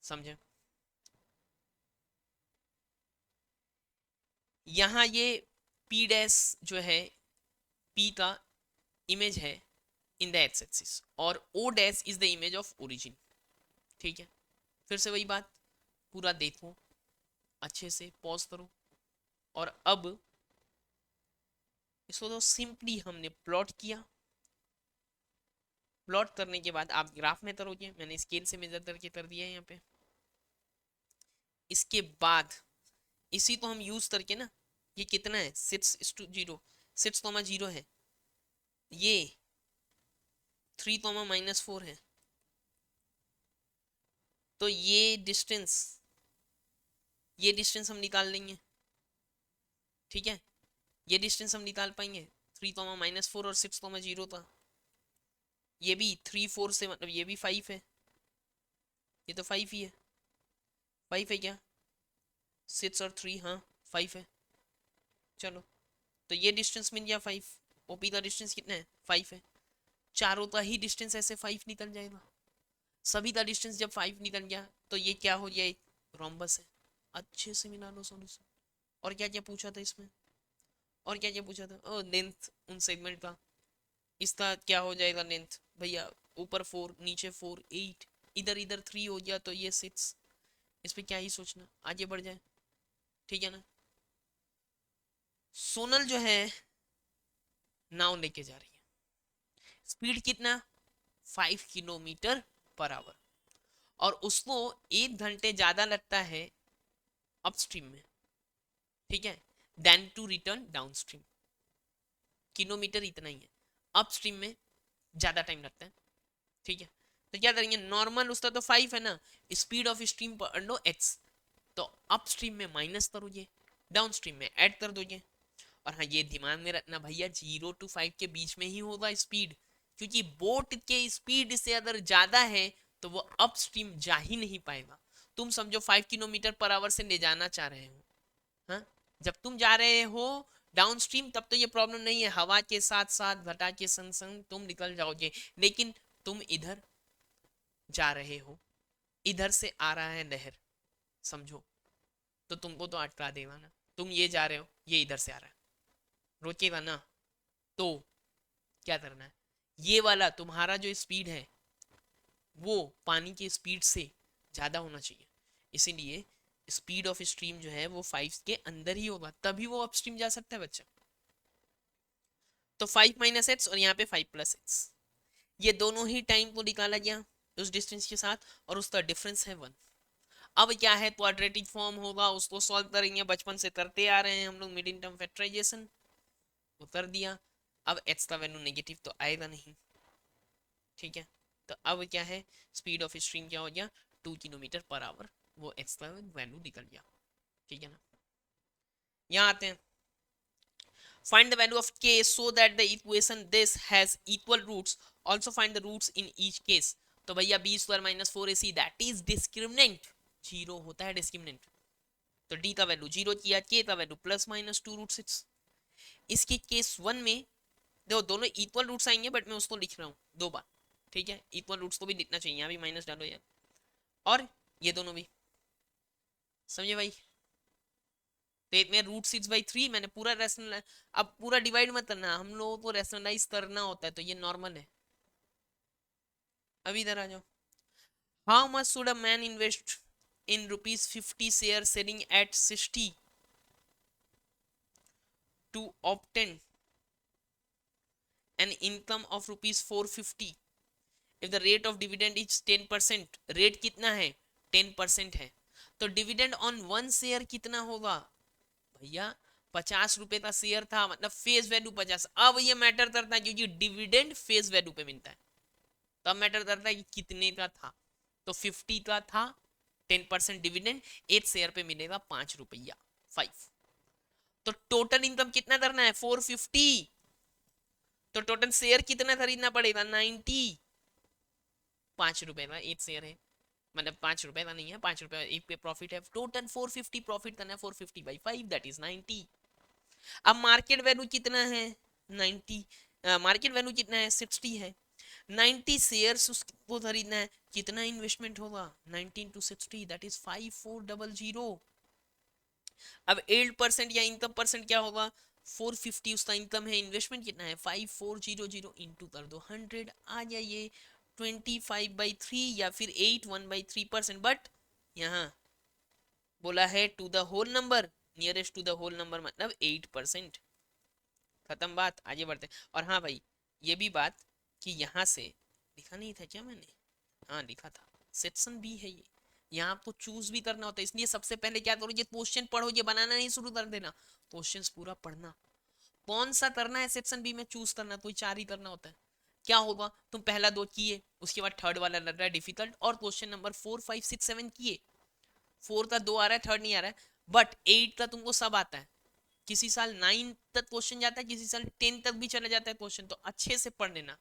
S1: समझे? यहाँ ये p डैश जो है, p का इमेज है इन द एक्स एक्सिस और o dash is the image of origin. ठीक है, फिर से वही बात, पूरा देखो अच्छे से, पॉज करो, और अब इसको तो सिंपली हमने प्लॉट किया। प्लॉट करने के बाद आप ग्राफ में करोगे, मैंने स्केल से मेजर करके कर दिया है यहाँ पे। इसके बाद इसी को हम यूज करके ना, ये कितना है 6:0, 6,0 है, ये 3,-4 है, तो ये डिस्टेंस हम निकाल लेंगे। ठीक है, ये डिस्टेंस हम निकाल पाएंगे, 3,-4 और 6,0 था। ये भी 3-4 से मतलब ये भी 5 है, ये तो 5 ही है, 5 है क्या? 6 और 3, हाँ 5 है। चलो, तो ये डिस्टेंस मिल गया 5, ओपी का डिस्टेंस कितना है? 5 है। चारों का ही डिस्टेंस ऐसे 5 निकल जाएगा, सभी का डिस्टेंस जब 5 निकल गया तो ये क्या हो गया? एक रोम्बस है। अच्छे से मिला लो सॉल्यूशन। और क्या क्या पूछा था इसमें? और क्या क्या पूछा था? ओ लेंथ उन सेगमेंट का, इसका क्या हो जाएगा लेंथ भैया? ऊपर 4 नीचे 4 8, इधर इधर 3 हो गया तो ये 6। इस पे क्या ही सोचना, आगे बढ़ जाए। ठीक है ना? सोनल जो है नाव लेके जा रही है, स्पीड कितना? 5 किलोमीटर पर आवर, और उसको 1 घंटे ज्यादा लगता है अपस्ट्रीम में, ठीक है, then to return downstream. Kilometre इतना ही है, अपस्ट्रीम में ज्यादा टाइम लगता है। ठीक है, तो क्या करेंगे? नॉर्मल उसका तो 5 है ना, स्पीड ऑफ स्ट्रीम पर लो x, तो अपस्ट्रीम में माइनस करोगे, डाउनस्ट्रीम में ऐड कर दोगे। और हाँ ये दिमाग में रखना भैया 0 to 5 के बीच में ही होगा स्पीड, क्योंकि बोट के स्पीड से अगर ज्यादा है तो वो अपस्ट्रीम जा ही नहीं पाएगा। तुम समझो 5 किलोमीटर पर आवर से ले जाना चाह रहे हो, हाँ, जब तुम जा रहे हो डाउनस्ट्रीम तब तो ये प्रॉब्लम नहीं है, हवा के साथ साथ घटा के संग संग तुम निकल जाओगे। लेकिन तुम इधर जा रहे हो, इधर से आ रहा है लहर, समझो, तो तुमको तो अटका देगा ना। तुम ये जा रहे हो, ये इधर से आ रहा है, रोकेगा ना। तो क्या करना है? ये वाला तुम्हारा जो स्पीड है वो पानी की स्पीड से ज्यादा होना चाहिए, इसीलिए स्पीड ऑफ स्ट्रीम जो है वो 5 के अंदर ही होगा, तभी वो अपस्ट्रीम जा सकता है बच्चा। तो 5 - x और यहाँ पे 5 + x, ये दोनों ही टाइम को निकाला गया, उस डिस्टेंस के साथ, और उसका डिफरेंस है 1। अब क्या है, क्वाड्रेटिक फॉर्म होगा, उसको सॉल्व करेंगे, बचपन से करते आ रहे हैं हम लोग, मिड इन टर्म फैक्टराइजेशन उतर दिया। अब एच का वैल्यू नेगेटिव तो आएगा नहीं, ठीक है। तो अब क्या है, स्पीड ऑफ स्ट्रीम क्या हो गया, 2 किलोमीटर पर आवर, वो एच का वैल्यू निकल गया, ठीक है ना। यहाँ आते हैं, find the value of k so that the equation this has equal roots, also find the roots in each case। तो भैया B square minus 4ac that is discriminant, zero होता है डिस्क्रिमिनेंट। तो डी का वैल्यू जीरो किया, के का value plus minus 2√6। इसके केस 1 में देखो दोनों इक्वल रूट्स आएंगे, बट मैं उसको लिख रहा हूँ 2 बार, ठीक है। इक्वल रूट्स को भी लिखना चाहिए, यहाँ भी माइनस डालो यार, और ये दोनों भी, समझे भाई। तो इसमें √6/3 मैंने पूरा रैशनल, अब पूरा डिवाइड मत करना, हम लोगों को रैशनलाइज करना होता है, तो ये नॉर्मल है। अभी इधर आ जाओ, how much should a man invest in ₹50 share selling at 60 to obtain an income of ₹450 if the rate of dividend is 10%। Rate कितना है, 10% है। तो डिविडेंड ऑन 1 शेयर कितना होगा भैया, 50 रुपए का शेयर था, मतलब फेस वैल्यू 50। अब ये मैटर करता है क्योंकि डिविडेंड फेस वैल्यू पे मिलता है, तब मैटर करता है कि कितने का था। तो 50 का था, 10% डिविडेंड, 1 शेयर पे मिलेगा 5 रुपया, 5। तो टोटल इनकम कितना करना है, 450। तो टोटल शेयर कितना खरीदना पड़ेगा, 90। 5 रुपए का 1 शेयर है, मतलब 5 रुपए का नहीं है, 5 रुपए एक पे प्रॉफिट है, टोटल 450 प्रॉफिट करना है, 450/5 दैट इज 90। अब मार्केट वैल्यू कितना है, 90, मार्केट वैल्यू कितना है, 60 है। 90 शेयर्स उसको खरीदना है, कितना इन्वेस्टमेंट होगा, 19 × 60 दैट इज 5400। अब 8% या इनकम परसेंट क्या होगा, 450 उसका इनकम है, इन्वेस्टमेंट कितना है 5400, इंटू कर दो 100, आ जाइए 25/3 या फिर 81/3%। बट यहाँ बोला है to the whole number, nearest to the whole number मतलब 8%। खत्म बात, आगे बढ़ते। और हाँ भाई, ये भी बात कि यहाँ से लिखा नहीं था क्या मैंने, हाँ लिखा था, सेक्शन बी है ये, यहाँ आपको चूज भी करना होता है। इसलिए सबसे पहले क्या करो, ये क्वेश्चन पढ़ो, ये बनाना नहीं शुरू कर देना, क्वेश्चंस पूरा पढ़ना। कौन सा करना है सेक्शन बी में, चूज करना, कोई 4 ही करना होता है। क्या होगा, तुम पहला 2 किए, उसके बाद थर्ड वाला लग रहा है डिफिकल्ट, और क्वेश्चन नंबर 4 5 6 7 किए। 4 का 2 आ रहा है, थर्ड नहीं आ रहा है, बट 8 का तुमको सब आता है। किसी साल 9 तक क्वेश्चन जाता है, किसी साल 10 तक भी चला जाता है क्वेश्चन, तो अच्छे से पढ़ लेना।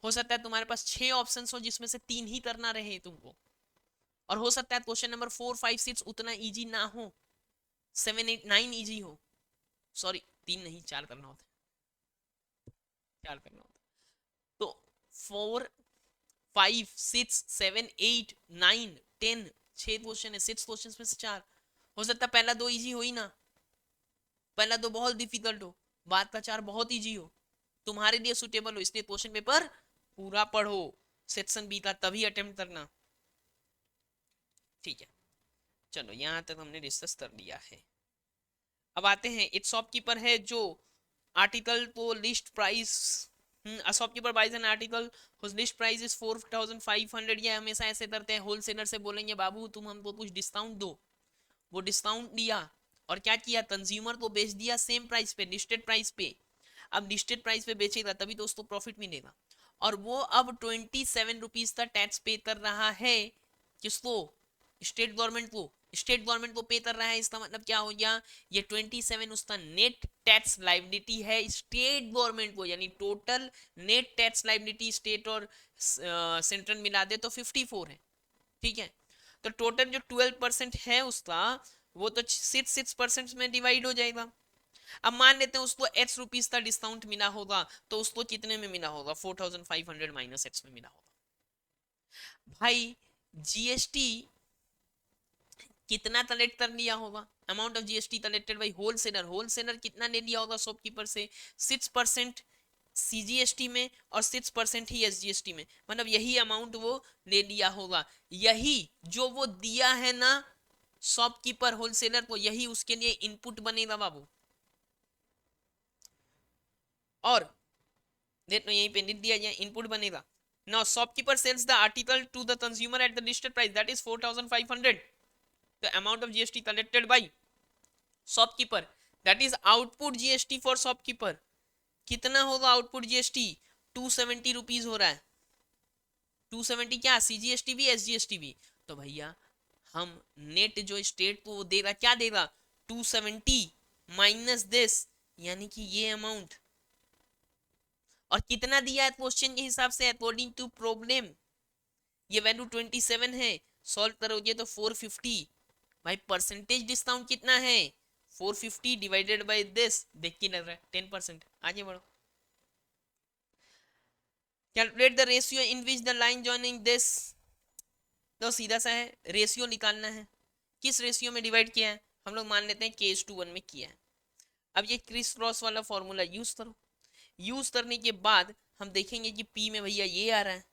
S1: हो सकता है तुम्हारे पास 6 ऑप्शन हो जिसमें से 3 ही करना रहे तुमको, और हो सकता है क्वेश्चन नंबर 4 5 6 उतना इजी ना हो, 7 8 9 इजी हो। सॉरी 3 नहीं 4 करना होता है, 4 करना होता है। तो 4 5 6 7 8 9 10, 6 क्वेश्चन है, 6 क्वेश्चन में से 4। हो सकता है पहला 2 इजी हो ही ना, पहला 2 बहुत डिफिकल्ट हो, बाद का 4 बहुत इजी हो, तुम्हारे लिए सुटेबल हो। इसलिए क्वेश्चन पेपर पूरा पढ़ो, सेक्शन बी का तभी अटेम्प्ट करना, ठीक है। चलो यहाँ तक हमने डिस्कस कर लिया है। अब आते हैं, एक शॉपकीपर है जो आर्टिकल को list price, a shopkeeper buys an article whose list price is 4500। ये हमेशा ऐसे करते हैं, होलसेलर से बोलेंगे बाबू तुम हमको कुछ डिस्काउंट दो, वो डिस्काउंट दिया, और क्या किया, कंज्यूमर को बेच दिया सेम प्राइस पे, लिस्टेड प्राइस पे। अब लिस्टेड प्राइस पे बेचेगा तभी तो उसको प्रॉफिट मिलेगा, और वो अब 27 रुपीज का टैक्स पे कर रहा है, किसको, स्टेट गवर्नमेंट को। स्टेट गवर्नमेंट को पे कर रहा है, इसका मतलब क्या हो गया, ये 27 उसका नेट टैक्स लाइबिलिटी है स्टेट गवर्नमेंट को, यानी total net tax liability state और सेंट्रल मिला दे तो 54 है, ठीक है। तो टोटल जो 12% है उसका, वो तो 6% में डिवाइड हो जाएगा। अब मान लेते हैं उसको ₹X का डिस्काउंट मिला होगा, तो उसको कितने में मिला होगा, 4500 माइनस X में मिला होगा। भाई जीएसटी कितना कलेक्ट कर लिया होगा, amount of GST collected by wholesaler, wholesaler कितना ले लिया होगा शॉपकीपर से, 6% सीजीएसटी में और 6% ही एसजीएसटी में, मतलब यही अमाउंट वो ले लिया होगा। यही जो वो दिया है ना शॉपकीपर होलसेलर को, यही उसके लिए इनपुट बनेगा बाबू। और देखो यहीं पे लिख दिया जाए, इनपुट बनेगा। Now shopkeeper sells the article to the consumer at the listed price, that is 4500. The amount of GST collected by shopkeeper, that is output GST for shopkeeper, कितना होगा आउटपुट जीएसटी? 270 रुपीज हो रहा है। 270 क्या, CGST भी SGST भी। तो भैया हम नेट जो स्टेट को वो देगा, क्या देगा? 270 माइनस दिस, यानी कि ये अमाउंट। और कितना दिया है क्वेश्चन के हिसाब से अकॉर्डिंग टू प्रॉब्लम? ये वैल्यू 27 है, सॉल्व करोगे तो 450। भाई परसेंटेज डिस्काउंट कितना है? 450 डिवाइडेड बाय दिस, देख के लग रहा है 10%। आगे बढ़ो। Calculate the ratio in which the line joining this, तो सीधा सा है, रेशियो निकालना है। किस रेशियो में डिवाइड किया है? हम लोग मान लेते हैं k:1 में किया है। अब ये क्रिस क्रॉस वाला फॉर्मूला यूज करो। यूज करने के बाद हम देखेंगे कि p में भैया ये आ रहा है,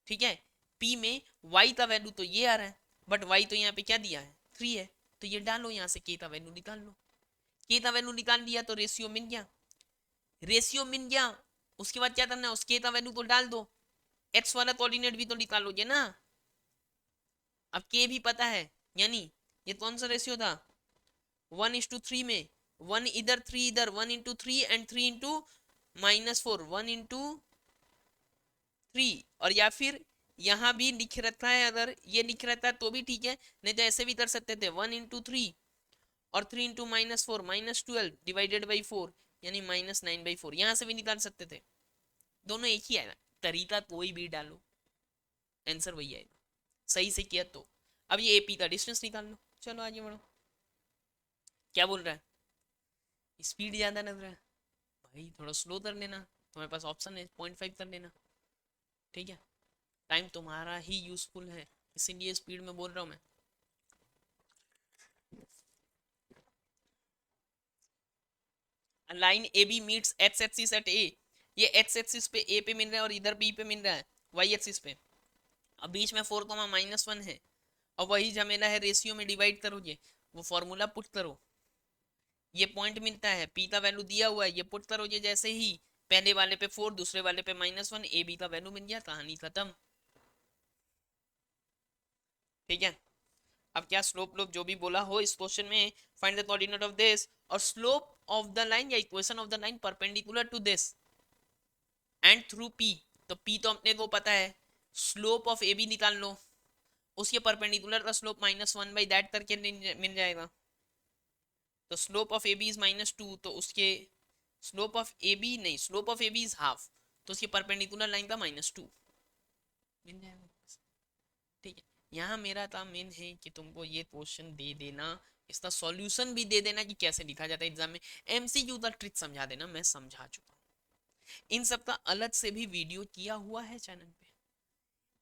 S1: ठीक है। p में y का वैल्यू तो ये आ रहा है, बट y तो यहाँ पे क्या दिया है? 3 है। तो ये डालो यहाँ से, k का वैल्यू निकाल लो। k का वैल्यू निकाल लिया तो रेशियो मिल गया। रेशियो मिल गया, उसके बाद क्या करना है? उस k का वैल्यू तो डाल दो, x वाला कोऑर्डिनेट भी तो निकालोगे ना। अब k भी पता है, यानी ये कौन सा रेशियो था? 1:3 में 1 इधर 3 इधर, 1:3 एंड 3 into -4, 1:3। और या फिर यहाँ भी लिख रखा है, अगर ये लिख रहता है तो भी ठीक है, नहीं तो ऐसे भी कर सकते थे 1:3 और 3 into -4 -12 डिवाइडेड बाई 4, यानी -9/4। यहाँ से भी निकाल सकते थे, दोनों एक ही आएगा, तरीका कोई भी डालो आंसर वही आएगा, सही से किया तो। अब ये एपी का डिस्टेंस निकाल लो। चलो आगे बढ़ो। क्या बोल रहा है? स्पीड ज्यादा लग रहा है भाई, थोड़ा स्लो कर लेना, तुम्हारे पास ऑप्शन है 0.5 कर लेना, ठीक है। टाइम तुम्हारा ही यूजफुल है, इसीलिए स्पीड में बोल रहा हूँ मैं। Line A B meets x axis at A, ये एक्स एक्सिस पे ए पे मिल रहा है और इधर बी पे मिल रहा है वाई एक्सिस पे। अब बीच में 4, -1 है, और वही झमेला है, रेशियो में डिवाइड करोगे, वो फॉर्मूला पुट करो, ये पॉइंट मिलता है, पी का वैल्यू दिया हुआ है, ये पुट करोगे जैसे ही, पहले वाले पे 4 दूसरे वाले पे -1, ए बी का वैल्यू मिल गया, कहानी खत्म, ठीक है। अब क्या स्लोप लोप जो भी बोला हो इस क्वेश्चन में, find the coordinate of this, और स्लोप ऑफ द लाइन या equation of the line perpendicular to this and through P. तो पी तो अपने को पता है, स्लोप ऑफ ए बी निकाल लो, उसके परपेंडिकुलर का स्लोप -1/that करके मिल जाएगा। तो slope of A B is -2, तो उसके स्लोप ऑफ ए बी नहीं, slope of A B is half, तो उसके परपेंडिकुलर लाइन का -2 मिल जाएगा, ठीक है। यहाँ मेरा काम मेन है कि तुमको ये क्वेश्चन दे देना, इसका सॉल्यूशन भी दे देना कि कैसे लिखा जाता है एग्जाम में, एमसीक्यू का ट्रिक समझा देना, मैं समझा चुका हूँ। इन सब का अलग से भी वीडियो किया हुआ है चैनल पे,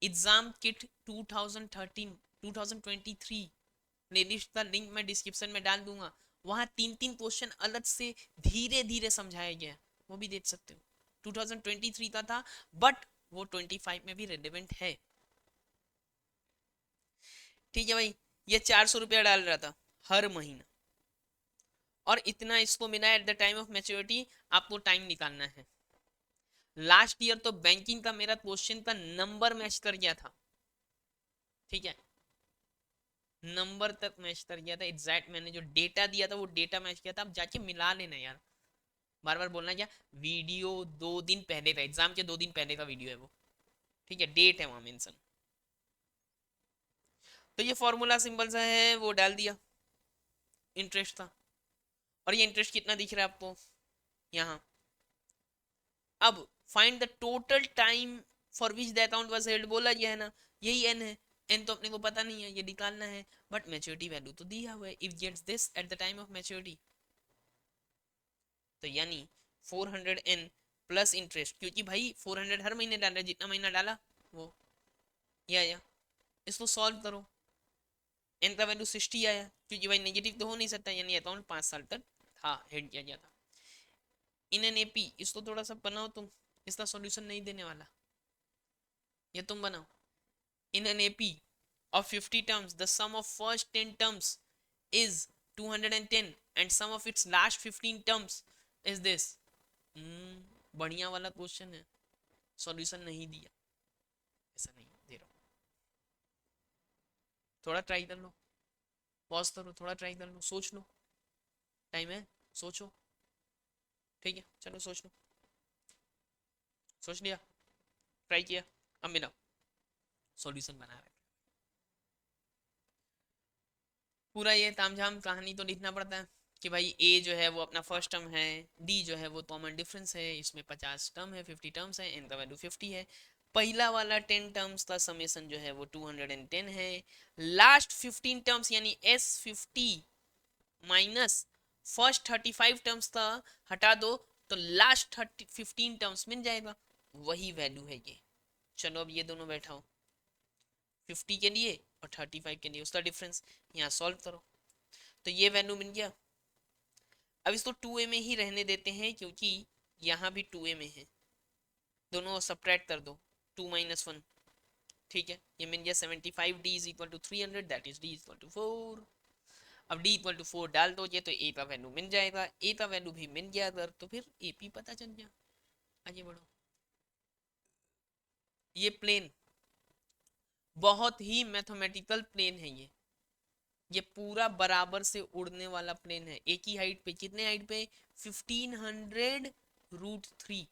S1: एग्जाम किट 2013 2023 प्लेलिस्ट का लिंक मैं डिस्क्रिप्शन में डाल दूंगा, वहां 3 क्वेश्चन अलग से धीरे धीरे समझाया गया, वो भी देख सकते हो। 2023 का था, बट वो 25 में भी रेलेवेंट है, ठीक है भाई। ये 400 रुपया डाल रहा था हर महीना, और इतना इसको मिला eight the time of maturity, आपको टाइम निकालना है। लास्ट ईयर तो बैंकिंग का मेरा क्वेश्चन का नंबर मैच कर गया था, ठीक है, नंबर तक मैच कर गया था एग्जैक्ट, मैंने जो डेटा दिया था वो डेटा मैच किया था। अब जाके मिला लेना यार, बार बार बोलना क्या, वीडियो 2 दिन पहले का, एग्जाम के 2 दिन पहले का वीडियो है वो, ठीक है, डेट है वहां मेंशन। तो ये फॉर्मूला सिंपल सा है, वो डाल दिया, इंटरेस्ट था, और ये इंटरेस्ट कितना दिख रहा है आपको यहाँ। अब find the total time for which the account was held, बोला गया है ना, यही एन है, एन तो अपने को पता नहीं है, ये निकालना है, बट मैच्योरिटी वैल्यू तो दिया हुआ है, if gets this at the time of maturity, तो यानी 400n प्लस इंटरेस्ट, क्योंकि भाई 400 हर महीने डाल रहा है, जितना महीना डाला वो ये आया। इसको सॉल्व करो, एन का वैल्यू 60 आया, क्योंकि भाई नेगेटिव तो हो नहीं सकता, यानी अकाउंट 5 साल तक था, हेड किया गया था। इन एन एपी, इसको थोड़ा सा बनाओ तुम, इसका सॉल्यूशन नहीं देने वाला, ये तुम बनाओ। In an AP of 50 terms, the sum of first 10 terms is 210 and sum of its last 15 terms is this। बढ़िया वाला क्वेश्चन है, सॉल्यूशन नहीं दिया, ऐसा नहीं दे रहा हूँ, थोड़ा ट्राई कर लो, पॉज करो, थोड़ा ट्राई कर लो, सोच लो, टाइम है, सोचो। ठीक है चलो सोच लो, सोच लिया, ट्राई किया, अब मिला सॉल्यूशन बना रहे। पूरा ये तामझाम कहानी तो लिखना पड़ता है कि भाई ए जो है वो अपना फर्स्ट टर्म है, डी जो है वो कॉमन डिफरेंस है, इसमें 50 टर्म है, 50 टर्म्स है, एन का वैल्यू 50 है। पहला वाला 10 टर्म्स का समेशन जो है वो 210 है। लास्ट 15 टर्म्स यानी S50 माइनस फर्स्ट 35 टर्म्स का हटा दो तो लास्ट 15 टर्म्स मिल जाएगा, वही वैल्यू है ये। चलो अब ये दोनों बैठाओ, 50 के लिए और 35 के लिए उसका डिफरेंस यहाँ सॉल्व करो, तो ये वैल्यू मिल गया। अब इसको 2a में ही रहने देते हैं क्योंकि यहाँ भी 2a में है, दोनों सब्ट्रैक्ट कर दो, 2 माइनस 1। ठीक है ये मिल गया 75, d is equal to 300, that is d equal to 4। अब d इक्वल टू 4 डाल दो ये तो a का वैल्यू मिल जाएगा, a का वैल्यू भी मिल गया अगर तो फिर ap पता चल गया। आगे बढ़ो, ये प्लेन बहुत ही मैथमेटिकल प्लेन है ये पूरा बराबर से उड़ने वाला प्लेन है, एक ही हाइट पे, कितने हाइट पे, 1500√3,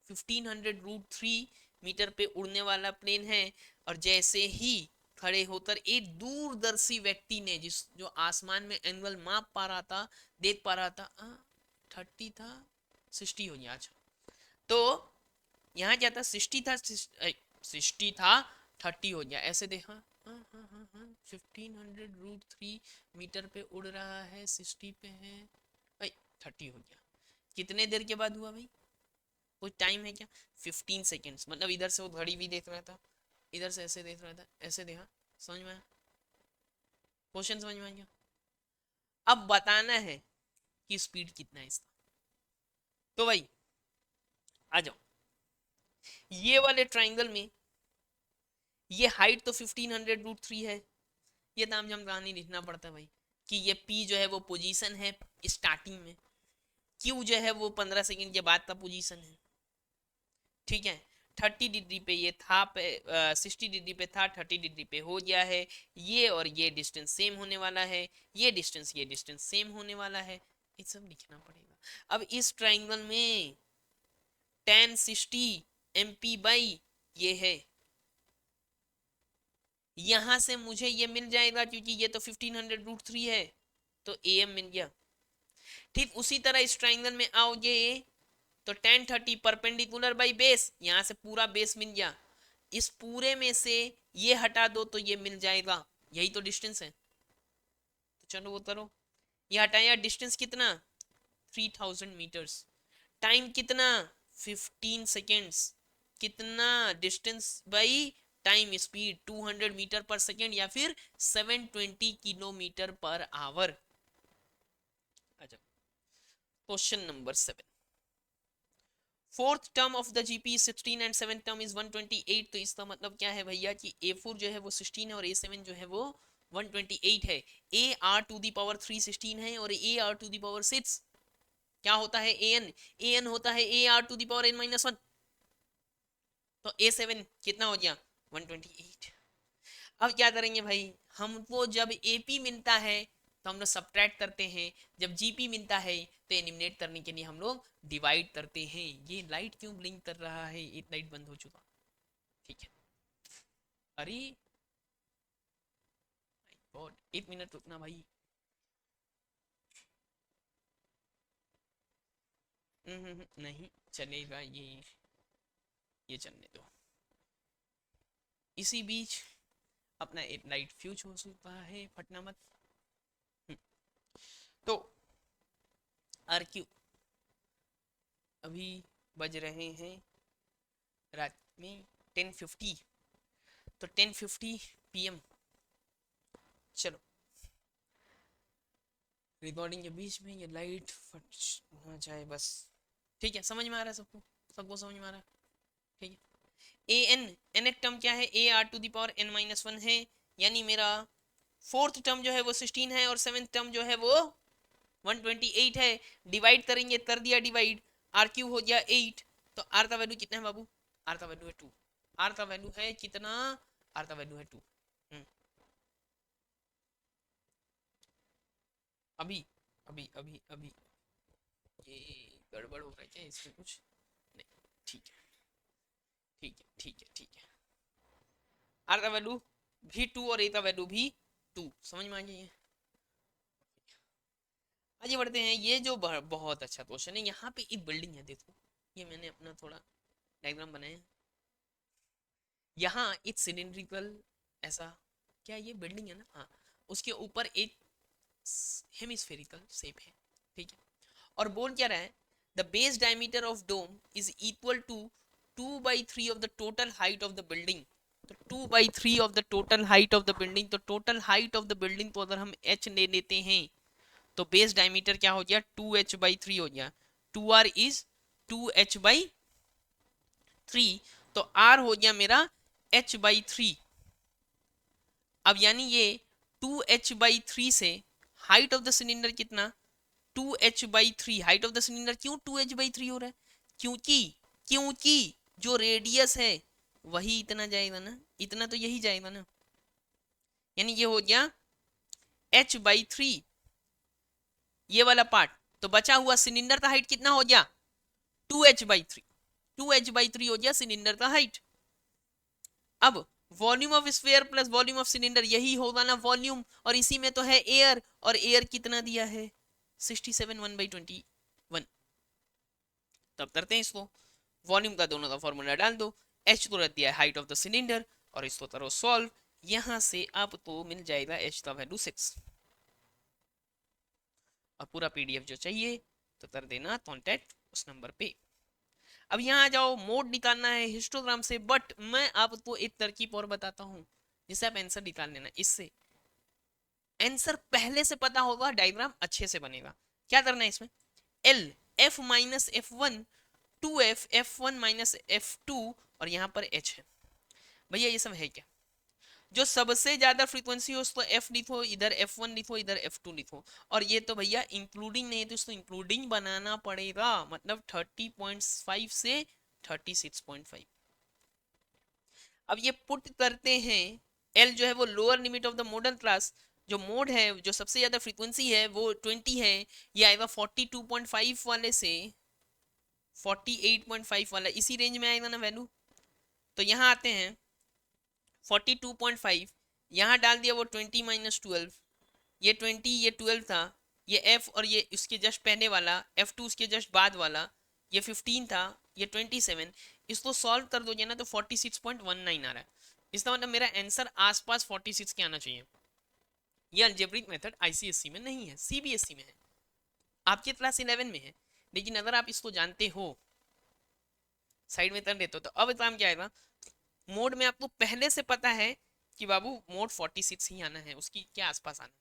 S1: 1500√3 मीटर पे उड़ने वाला प्लेन है। और जैसे ही खड़े होकर एक दूरदर्शी व्यक्ति ने जिस जो आसमान में एंगल माप पा रहा था, देख पा रहा था, 30 था, 60 हो गया। अच्छा तो यहाँ क्या था, 60 था, 60 था, 30 हो गया, ऐसे देखा, हाँ हाँ हाँ हाँ 1500√3 मीटर पे उड़ रहा है, 60 पे है भाई, 30 हो गया। कितने देर के बाद हुआ भाई, कोई टाइम है क्या, 15 सेकेंड्स, मतलब इधर से वो घड़ी भी देख रहा था, इधर से ऐसे देख रहा था, ऐसे देखा, समझ में आया, क्वेश्चन समझ में आ गया। अब बताना है कि स्पीड कितना है इसका, तो भाई आ जाओ, ये वाले ट्राइंगल में ये हाइट तो 1500√3 है, ये नाम हम कहानी लिखना पड़ता है भाई कि ये P जो है वो पोजीशन है स्टार्टिंग में, Q जो है वो 15 सेकंड के बाद का पोजीशन है। ठीक है 30 डिग्री पे ये था, 60 डिग्री पे था, 30 डिग्री पे हो गया है, ये और ये डिस्टेंस सेम होने वाला है, ये डिस्टेंस सेम होने वाला है, ये सब लिखना पड़ेगा। अब इस ट्राइंगल में tan 60 MP बाई ये है, यहां से मुझे ये मिल जाएगा क्योंकि ये तो 1500√3 है, तो AM मिल गया। ठीक उसी तरह इस ट्राइंगल में आओगे तो tan 30 परपेंडिकुलर बाई बेस, यहां से पूरा बेस मिल गया, इस पूरे में से ये हटा दो तो ये मिल जाएगा, यही तो डिस्टेंस है। तो चलो वो करो, ये हटाया, डिस्टेंस कितना 3000 मीटर्स, टाइम कितना 15 सेकेंड्स, कितना distance by time speed 200 metre पर सेकेंड या फिर 720 किलोमीटर पर आवर। अच्छा question number 7, fourth term of the GP 16 and seven term is 128, तो इसका मतलब क्या है भैया कि A4 जो है वो 16 है और A7 जो है वो 128 है, AR⁴ है और AR⁴ क्या होता है, an होता है AR⁴n-1, तो A7 कितना हो गया 128। अब क्या करेंगे भाई, हमको जब AP मिलता है तो हम लोग सब्ट्रैक्ट करते हैं, जब GP मिलता है तो एलिमिनेट करने के लिए हम लोग डिवाइड करते हैं। ये लाइट क्यों ब्लिंक कर रहा है, एक लाइट बंद हो चुका, ठीक है, अरे गॉड, एक मिनट रुकना भाई। नहीं चलेगा ये चलने दो, इसी बीच अपना एक लाइट फ्यूज हो चुका है, फटना मत। हम्म, तो RQ अभी बज रहे हैं रात में 10:50, तो 10:50 PM, चलो रिकॉर्डिंग के बीच में ये लाइट फट ना जाए बस। ठीक है समझ में आ रहा है सबको, सबको समझ में आ रहा है, ठीक है। nth टर्म क्या है, AR⁴n-1 है, यानी मेरा फोर्थ टर्म जो है वो 16 है और सेवेंथ टर्म जो है वो 128 है, डिवाइड करेंगे, कर दिया डिवाइड, RQ हो गया 8, तो R का वैल्यू कितना है बाबू, R का वैल्यू है 2, आर का वैल्यू है कितना, आर का वैल्यू है 2। अभी अभी अभी अभी ये गड़बड़ हो रहा है क्या इसमें कुछ, नहीं, ठीक है ठीक है ठीक है ठीक है। आर का वैल्यू भी 2 और ए का वैल्यू भी 2, समझ में आ गई है। आगे बढ़ते हैं, ये जो बहुत अच्छा क्वेश्चन है, यहाँ पे एक बिल्डिंग है देखो, ये मैंने अपना थोड़ा डायग्राम बनाया। यहाँ एक सिलिंड्रिकल ऐसा, क्या ये बिल्डिंग है ना, हाँ, उसके ऊपर एक हेमिस्फेरिकल शेप है, ठीक है। और बोल क्या रहा है, the base diameter of dome is equal to 2/3 of the total height of the building. तो 2/3 of the total height of the building, तो total height of the building को अगर हम h ले लेते हैं तो बेस डायमीटर क्या हो गया, 2h/3 हो गया। 2r इज 2h/3, तो r हो गया मेरा h/3। अब यानी ये 2h/3 से हाइट ऑफ द सिलेंडर कितना, 2h/3 height of the cylinder. क्यों 2h/3 हो रहा है, क्योंकि क्योंकि जो रेडियस है वही इतना जाएगा ना, इतना तो यही जाएगा ना, यानी ये हो गया h/3 ये वाला पार्ट। तो बचा हुआ सिलेंडर का हाइट कितना हो गया, 2h/3, 2h/3 हो गया सिलेंडर का हाइट। अब volume of sphere plus volume of cylinder, यही होगा ना वॉल्यूम, और इसी में तो है एयर, और एयर कितना दिया है 67 1/21। तब करते हैं इसको, वॉल्यूम का दोनों का फॉर्मूला डाल दो, एच तो रख दिया है हाइट ऑफ द सिलेंडर, और इसको करो सॉल्व, यहां से आपको मिल जाएगा एच का वैल्यू 6। और पूरा पीडीएफ जो चाहिए तो कर देना कॉन्टैक्ट उस नंबर पे। अब यहाँ आ जाओ, मोड निकालना है हिस्टोग्राम से, बट मैं आपको एक तरकीब और बताता हूँ जिससे आप आंसर निकाल लेना। इससे आंसर पहले से पता होगा, डायग्राम अच्छे से बनेगा। क्या करना है इसमें, L F minus F one, 2f f1 minus f2, और यहाँ पर h है। भैया ये सब है क्या, जो सबसे ज्यादा फ्रीक्वेंसी हो उसको f लिखो, इधर f1 लिखो, इधर f2 लिखो। और ये तो भैया इंक्लूडिंग नहीं है, तो इसको इंक्लूडिंग बनाना पड़ेगा, मतलब 30.5 से 36.5। अब ये पुट करते हैं, l जो है वो lower limit of the model class, जो मोड है, जो सबसे ज्यादा फ्रीक्वेंसी है वो 20 है, ये आएगा 42.5 वाले से 48.5 वाला, इसी रेंज में आएगा ना वैल्यू। तो यहाँ आते हैं 42.5, यहाँ डाल दिया वो 20 माइनस 12, ये 20 ये 12 था, ये f और ये इसके जस्ट पहले वाला f2 उसके जस्ट बाद वाला ये 15 था, ये 27, इसको सॉल्व कर दोगे ना तो 46.19 आ रहा है। इसका मतलब मेरा आंसर आसपास 46 के आना चाहिए। ये अलजेब्रिक मेथड आईसीएससी में नहीं है, सीबीएसई में है, आपके क्लास 11 में है। लेकिन अगर आप इसको जानते हो, साइड में कर देते हो, तो अब काम क्या आएगा, मोड में आपको पहले से पता है कि बाबू मोड 46 ही आना है, उसकी क्या आसपास आना है।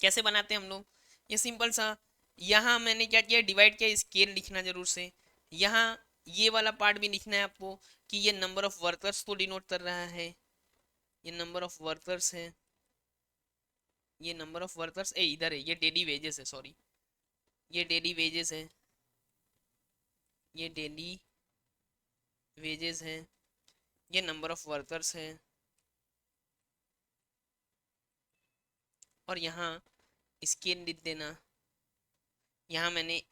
S1: कैसे बनाते हैं हम लोग, ये सिंपल सा, यहाँ मैंने क्या किया, डिवाइड किया, स्केल लिखना जरूर से, यहाँ ये वाला पार्ट भी लिखना है आपको कि ये नंबर ऑफ वर्कर्स को डिनोट कर रहा है, ये नंबर ऑफ वर्कर्स है, ये नंबर ऑफ वर्कर्स ए इधर है, ये डेली वेजेस है, सॉरी ये डेली वेजेस है, ये डेली वेजेस है, ये नंबर ऑफ वर्कर्स है, और यहाँ स्केल लिख देना। यहाँ मैंने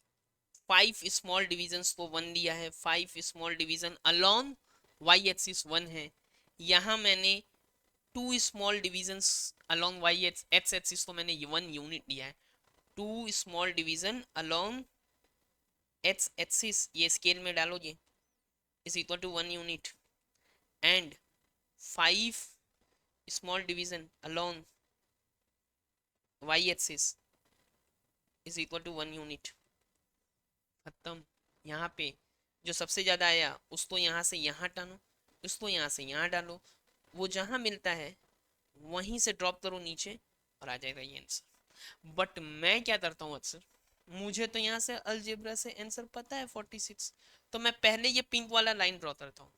S1: 5 स्मॉल डिविजन्स को 1 लिया है, 5 small division along Y axis 1 है। यहाँ मैंने 2 small divisions along Y X axis को मैंने 1 यूनिट लिया है। 2 small division along X axis, ये स्केल में डालोगे, is equal to 1 unit, and 5 small division along Y axis is equal to 1 unit. खत्म। यहाँ पे जो सबसे ज्यादा आया उसको यहाँ से यहाँ टानो, उसको यहाँ से यहाँ डालो, वो जहाँ मिलता है वहीं से ड्रॉप करो नीचे और आ जाएगा ये आंसर। बट मैं क्या करता हूँ अक्सर, मुझे तो यहाँ से अलजेब्रा से आंसर पता है 46, तो मैं पहले ये पिंक वाला लाइन ड्रॉ करता हूँ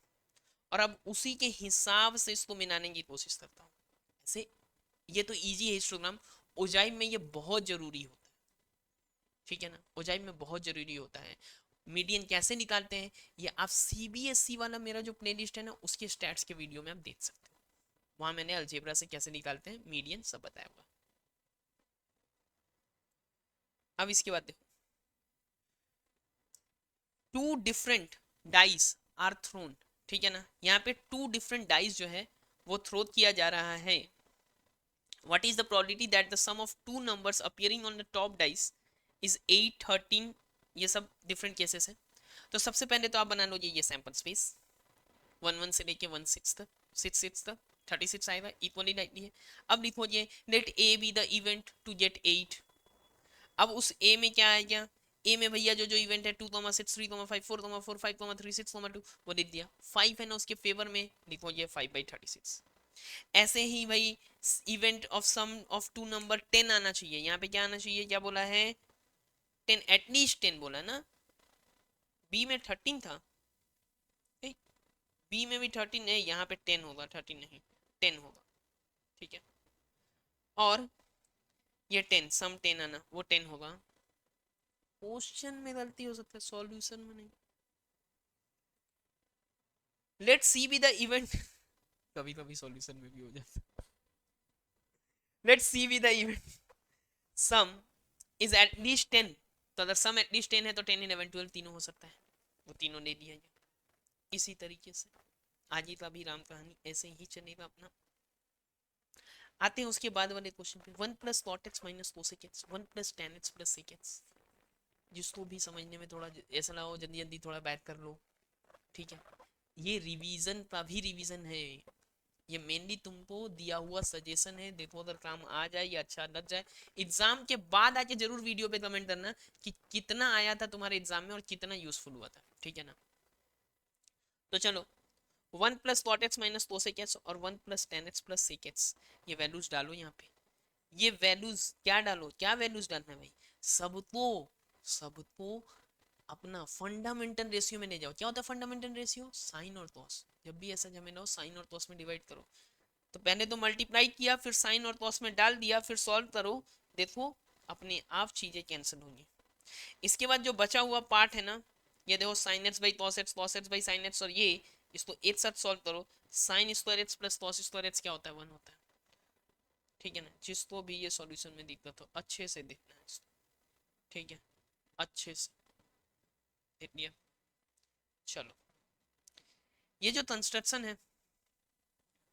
S1: और अब उसी के हिसाब से इसको मिलाने की कोशिश करता हूँ। ऐसे ये तो इजी है हिस्टोग्राम, ओजाइव में ये बहुत जरूरी होता है, ठीक है ना, ओजाइव में बहुत जरूरी होता है। मीडियन कैसे निकालते हैं ये आप सीबीएसई वाला मेरा जो प्लेलिस्ट है ना उसके स्टैट्स के वीडियो में आप देख सकते हो, वहां मैंने अलजेब्रा से कैसे निकालते हैं मीडियन सब बताया हुआ। अब इसके बाद देखो, two different dice are thrown, ठीक है ना, यहाँ पे टू डिफरेंट डाइस जो है वो थ्रो किया जा रहा है। What is the probability that the sum of two numbers appearing on the top dice is 8, 13? ये सब डिफरेंट केसेस है। तो सबसे पहले तो आप बना लो ये सैंपल स्पेस 1 1 से लेके 1 6 तक, 6 6 तक 36 आएगा, इक्वली लाइटली है। अब लिखो ये let A be the event to get 8। अब उस ए में क्या आएगा, ए में भैया जो जो इवेंट है 2 6 3 5 4 4 5 3 6 2 वो लिख दिया। 5 है ना उसके फेवर में, लिखो ये 5/36। ऐसे ही भाई event of sum of two number 10 आना चाहिए, यहाँ पे क्या आना चाहिए, क्या बोला है 10, एटलीस्ट 10 बोला ना। बी में 13 था, बी में भी 13 है, यहाँ पे 10 होगा, 13 नहीं 10 होगा, ठीक है। और ये 10 सम 10 आना, वो 10 होगा। क्वेश्चन में गलती हो सकता है, सॉल्यूशन में नहीं। Let C be the event कभी कभी सॉल्यूशन में भी हो जाता है। Let C be the event sum is at least 10। तो अगर सम एटलीस्ट 10 है तो 10 11 12 तीनों हो सकता है, वो तीनों ले लिया जाए। इसी तरीके से आज ही का भी राम कहानी ऐसे ही चलेगा अपना। आते हैं उसके बाद वाले क्वेश्चन पे, 1 + cot x - cosec x, 1 + tan x + sec x। जिसको भी समझने में थोड़ा ऐसा ना हो जल्दी जल्दी थोड़ा बैक कर लो, ठीक है। ये रिवीजन का भी रिवीजन है, ये मेनली तुमको दिया हुआ सजेशन है, देखो अगर काम आ जाए या अच्छा लग जाए। एग्जाम के बाद आके जरूर वीडियो पे कमेंट करना कि कितना आया था तुम्हारे एग्जाम में और कितना यूजफुल हुआ था, ठीक है ना। तो चलो 1 + cot x - cosec x और 1 + tan x + sec x, ये वैल्यूज डालो यहाँ पे। ये वैल्यूज क्या डालो, क्या वैल्यूज डालना है भाई, सबको सबको अपना फंडामेंटल रेशियो में ले जाओ। क्या होता है फंडामेंटल रेशियो, साइन और कॉस। जब भी ऐसा झमेला हो साइन और कॉस में डिवाइड करो। तो पहले तो मल्टीप्लाई किया, फिर साइन और कॉस में डाल दिया, फिर सॉल्व करो, देखो अपने आप चीजें कैंसिल होंगी। इसके बाद जो बचा हुआ पार्ट है ना, ये देखो sine x by cos x, cos x by sine x, और ये इसको एक साथ सॉल्व करो। Sine square x plus cos square x क्या होता है, 1 होता है, ठीक है ना। जिसको भी ये सॉल्यूशन में दिक्कत हो अच्छे से देखना है इसको, ठीक है, अच्छे से देख लिया। चलो ये जो कंस्ट्रक्शन है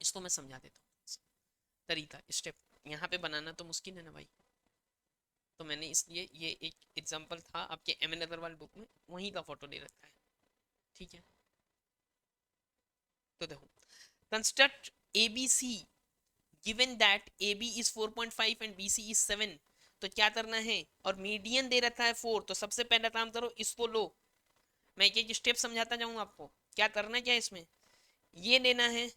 S1: इसको मैं समझा देता हूँ, तरीका स्टेप। यहाँ पे बनाना तो मुश्किल है ना भाई, तो मैंने इसलिए ये एक एग्जांपल था आपके एम एन अग्रवाल बुक में, वहीं का फोटो ले रखा है, ठीक है। तो देखो construct A B C given that A B is 4.5 and B C is 7। तो क्या करना है, और मीडियन दे रखा है 4, तो सबसे पहला काम करो इसको लो। मैं एक स्टेप समझाता जाऊंगा आपको क्या करना, क्या इसमें ये लेना है,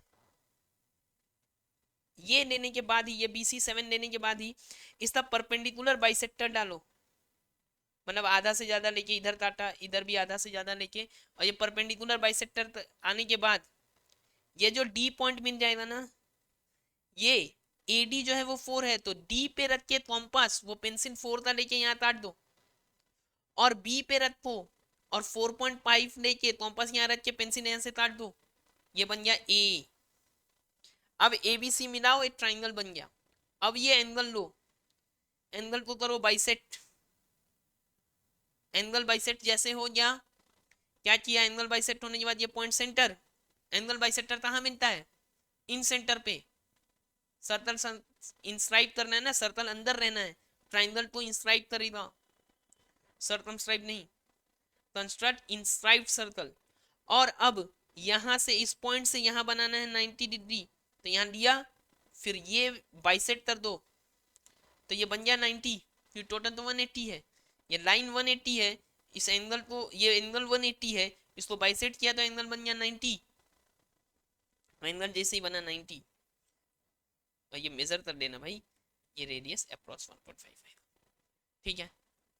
S1: ये लेने के बाद ही, ये बी सी 7 लेने के बाद ही इसका परपेंडिकुलर बाइसेक्टर डालो। मतलब आधा से ज्यादा लेके इधर काटा, इधर भी आधा से ज्यादा लेके, और ये परपेंडिकुलर बाइसेक्टर आने के बाद ये जो डी पॉइंट मिल जाएगा ना, ये एडी जो है वो 4 है, तो डी पे रख के कॉम्पास वो पेंसिल 4 का लेके यहाँ काट दो, और बी पे रखो और 4.5 लेके कॉम्पास यहाँ रख के पेंसिल यहाँ से काट दो, ये बन गया ए। अब ए बी सी मिलाओ, एक ट्राइंगल बन गया। अब ये एंगल लो, एंगल को करो बाइसेक्ट, एंगल बाइसेक्ट जैसे हो गया, क्या किया, एंगल बाइसेक्ट होने के बाद ये पॉइंट सेंटर, एंगल बाइसेक्टर कहाँ मिलता है, इन सेंटर पे। सर्कल इंस्क्राइब करना है ना, सर्कल अंदर रहना है, ट्राइंगल को इंस्क्राइब करेगा, सर्कमस्क्राइब नहीं, कंस्ट्रक्ट इंस्क्राइब सर्कल। और अब यहां से इस पॉइंट से यहां बनाना है 90 डिग्री, तो यहां लिया, फिर ये बाइसेक्ट कर दो, तो ये बन गया 90, फिर टोटल तो 180 है, ये लाइन 180 है, इस एंगल को, ये एंगल 180 है, इसको बाइसेक्ट किया तो एंगल बन गया 90, एंगल जैसे ही बना 90, और ये मेजर कर लेना भाई, ये रेडियस अप्रॉक्स 1.5 है, ठीक है।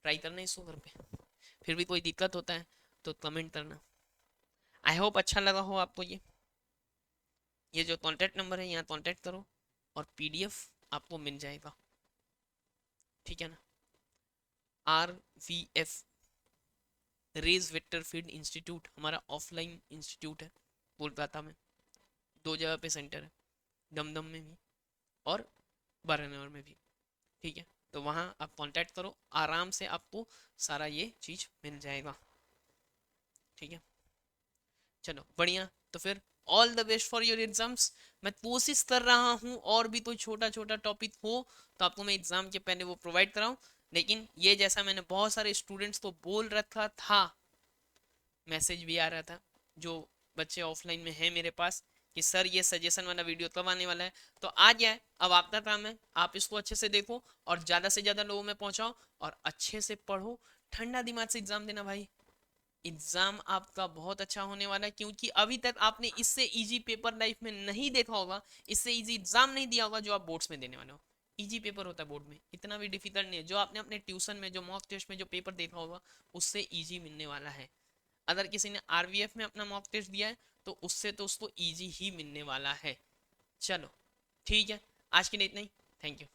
S1: ट्राई करना इसको घर पे, फिर भी कोई दिक्कत होता है तो कमेंट करना। आई होप अच्छा लगा हो आपको ये जो कॉन्टैक्ट नंबर है यहाँ कॉन्टैक्ट करो और पीडीएफ आपको मिल जाएगा, ठीक है ना। RVF रेज विक्टरफील्ड इंस्टीट्यूट हमारा ऑफलाइन इंस्टीट्यूट है कोलकाता में, 2 जगह पे सेंटर है, दमदम में भी और बारानगर में भी। ठीक है, तो वहाँ आप कांटेक्ट करो, आराम से आपको सारा ये चीज़ मिल जाएगा। ठीक है, चलो बढ़िया। तो फिर all the best for your exams. मैं कोशिश कर रहा हूँ और भी कोई छोटा छोटा टॉपिक हो तो आपको मैं एग्जाम के पहले वो प्रोवाइड कराऊँ, लेकिन ये जैसा मैंने बहुत सारे स्टूडेंट्स को बोल रखा था, मैसेज भी आ रहा था जो बच्चे ऑफलाइन में हैं मेरे पास कि सर ये सजेशन वाला वीडियो कब आने वाला है, तो आ गया है। अब आपका काम है आप इसको अच्छे से देखो और ज़्यादा से ज़्यादा लोगों में पहुंचाओ और अच्छे से पढ़ो, ठंडा दिमाग से एग्जाम देना भाई। एग्जाम आपका बहुत अच्छा होने वाला है, क्योंकि अभी तक आपने इससे इजी पेपर लाइफ में नहीं देखा होगा, इससे इजी एग्जाम नहीं दिया होगा जो आप बोर्ड्स में देने वाले हो। इजी पेपर होता है बोर्ड में, इतना भी डिफिकल्ट नहीं है। जो आपने अपने ट्यूशन में जो मॉक टेस्ट में जो पेपर देखा होगा उससे इजी मिलने वाला है। अगर किसी ने आरवीएफ में अपना मॉक टेस्ट दिया है तो उससे तो उसको इजी ही मिलने वाला है। चलो ठीक है, आज के लिए इतना ही। Thank you.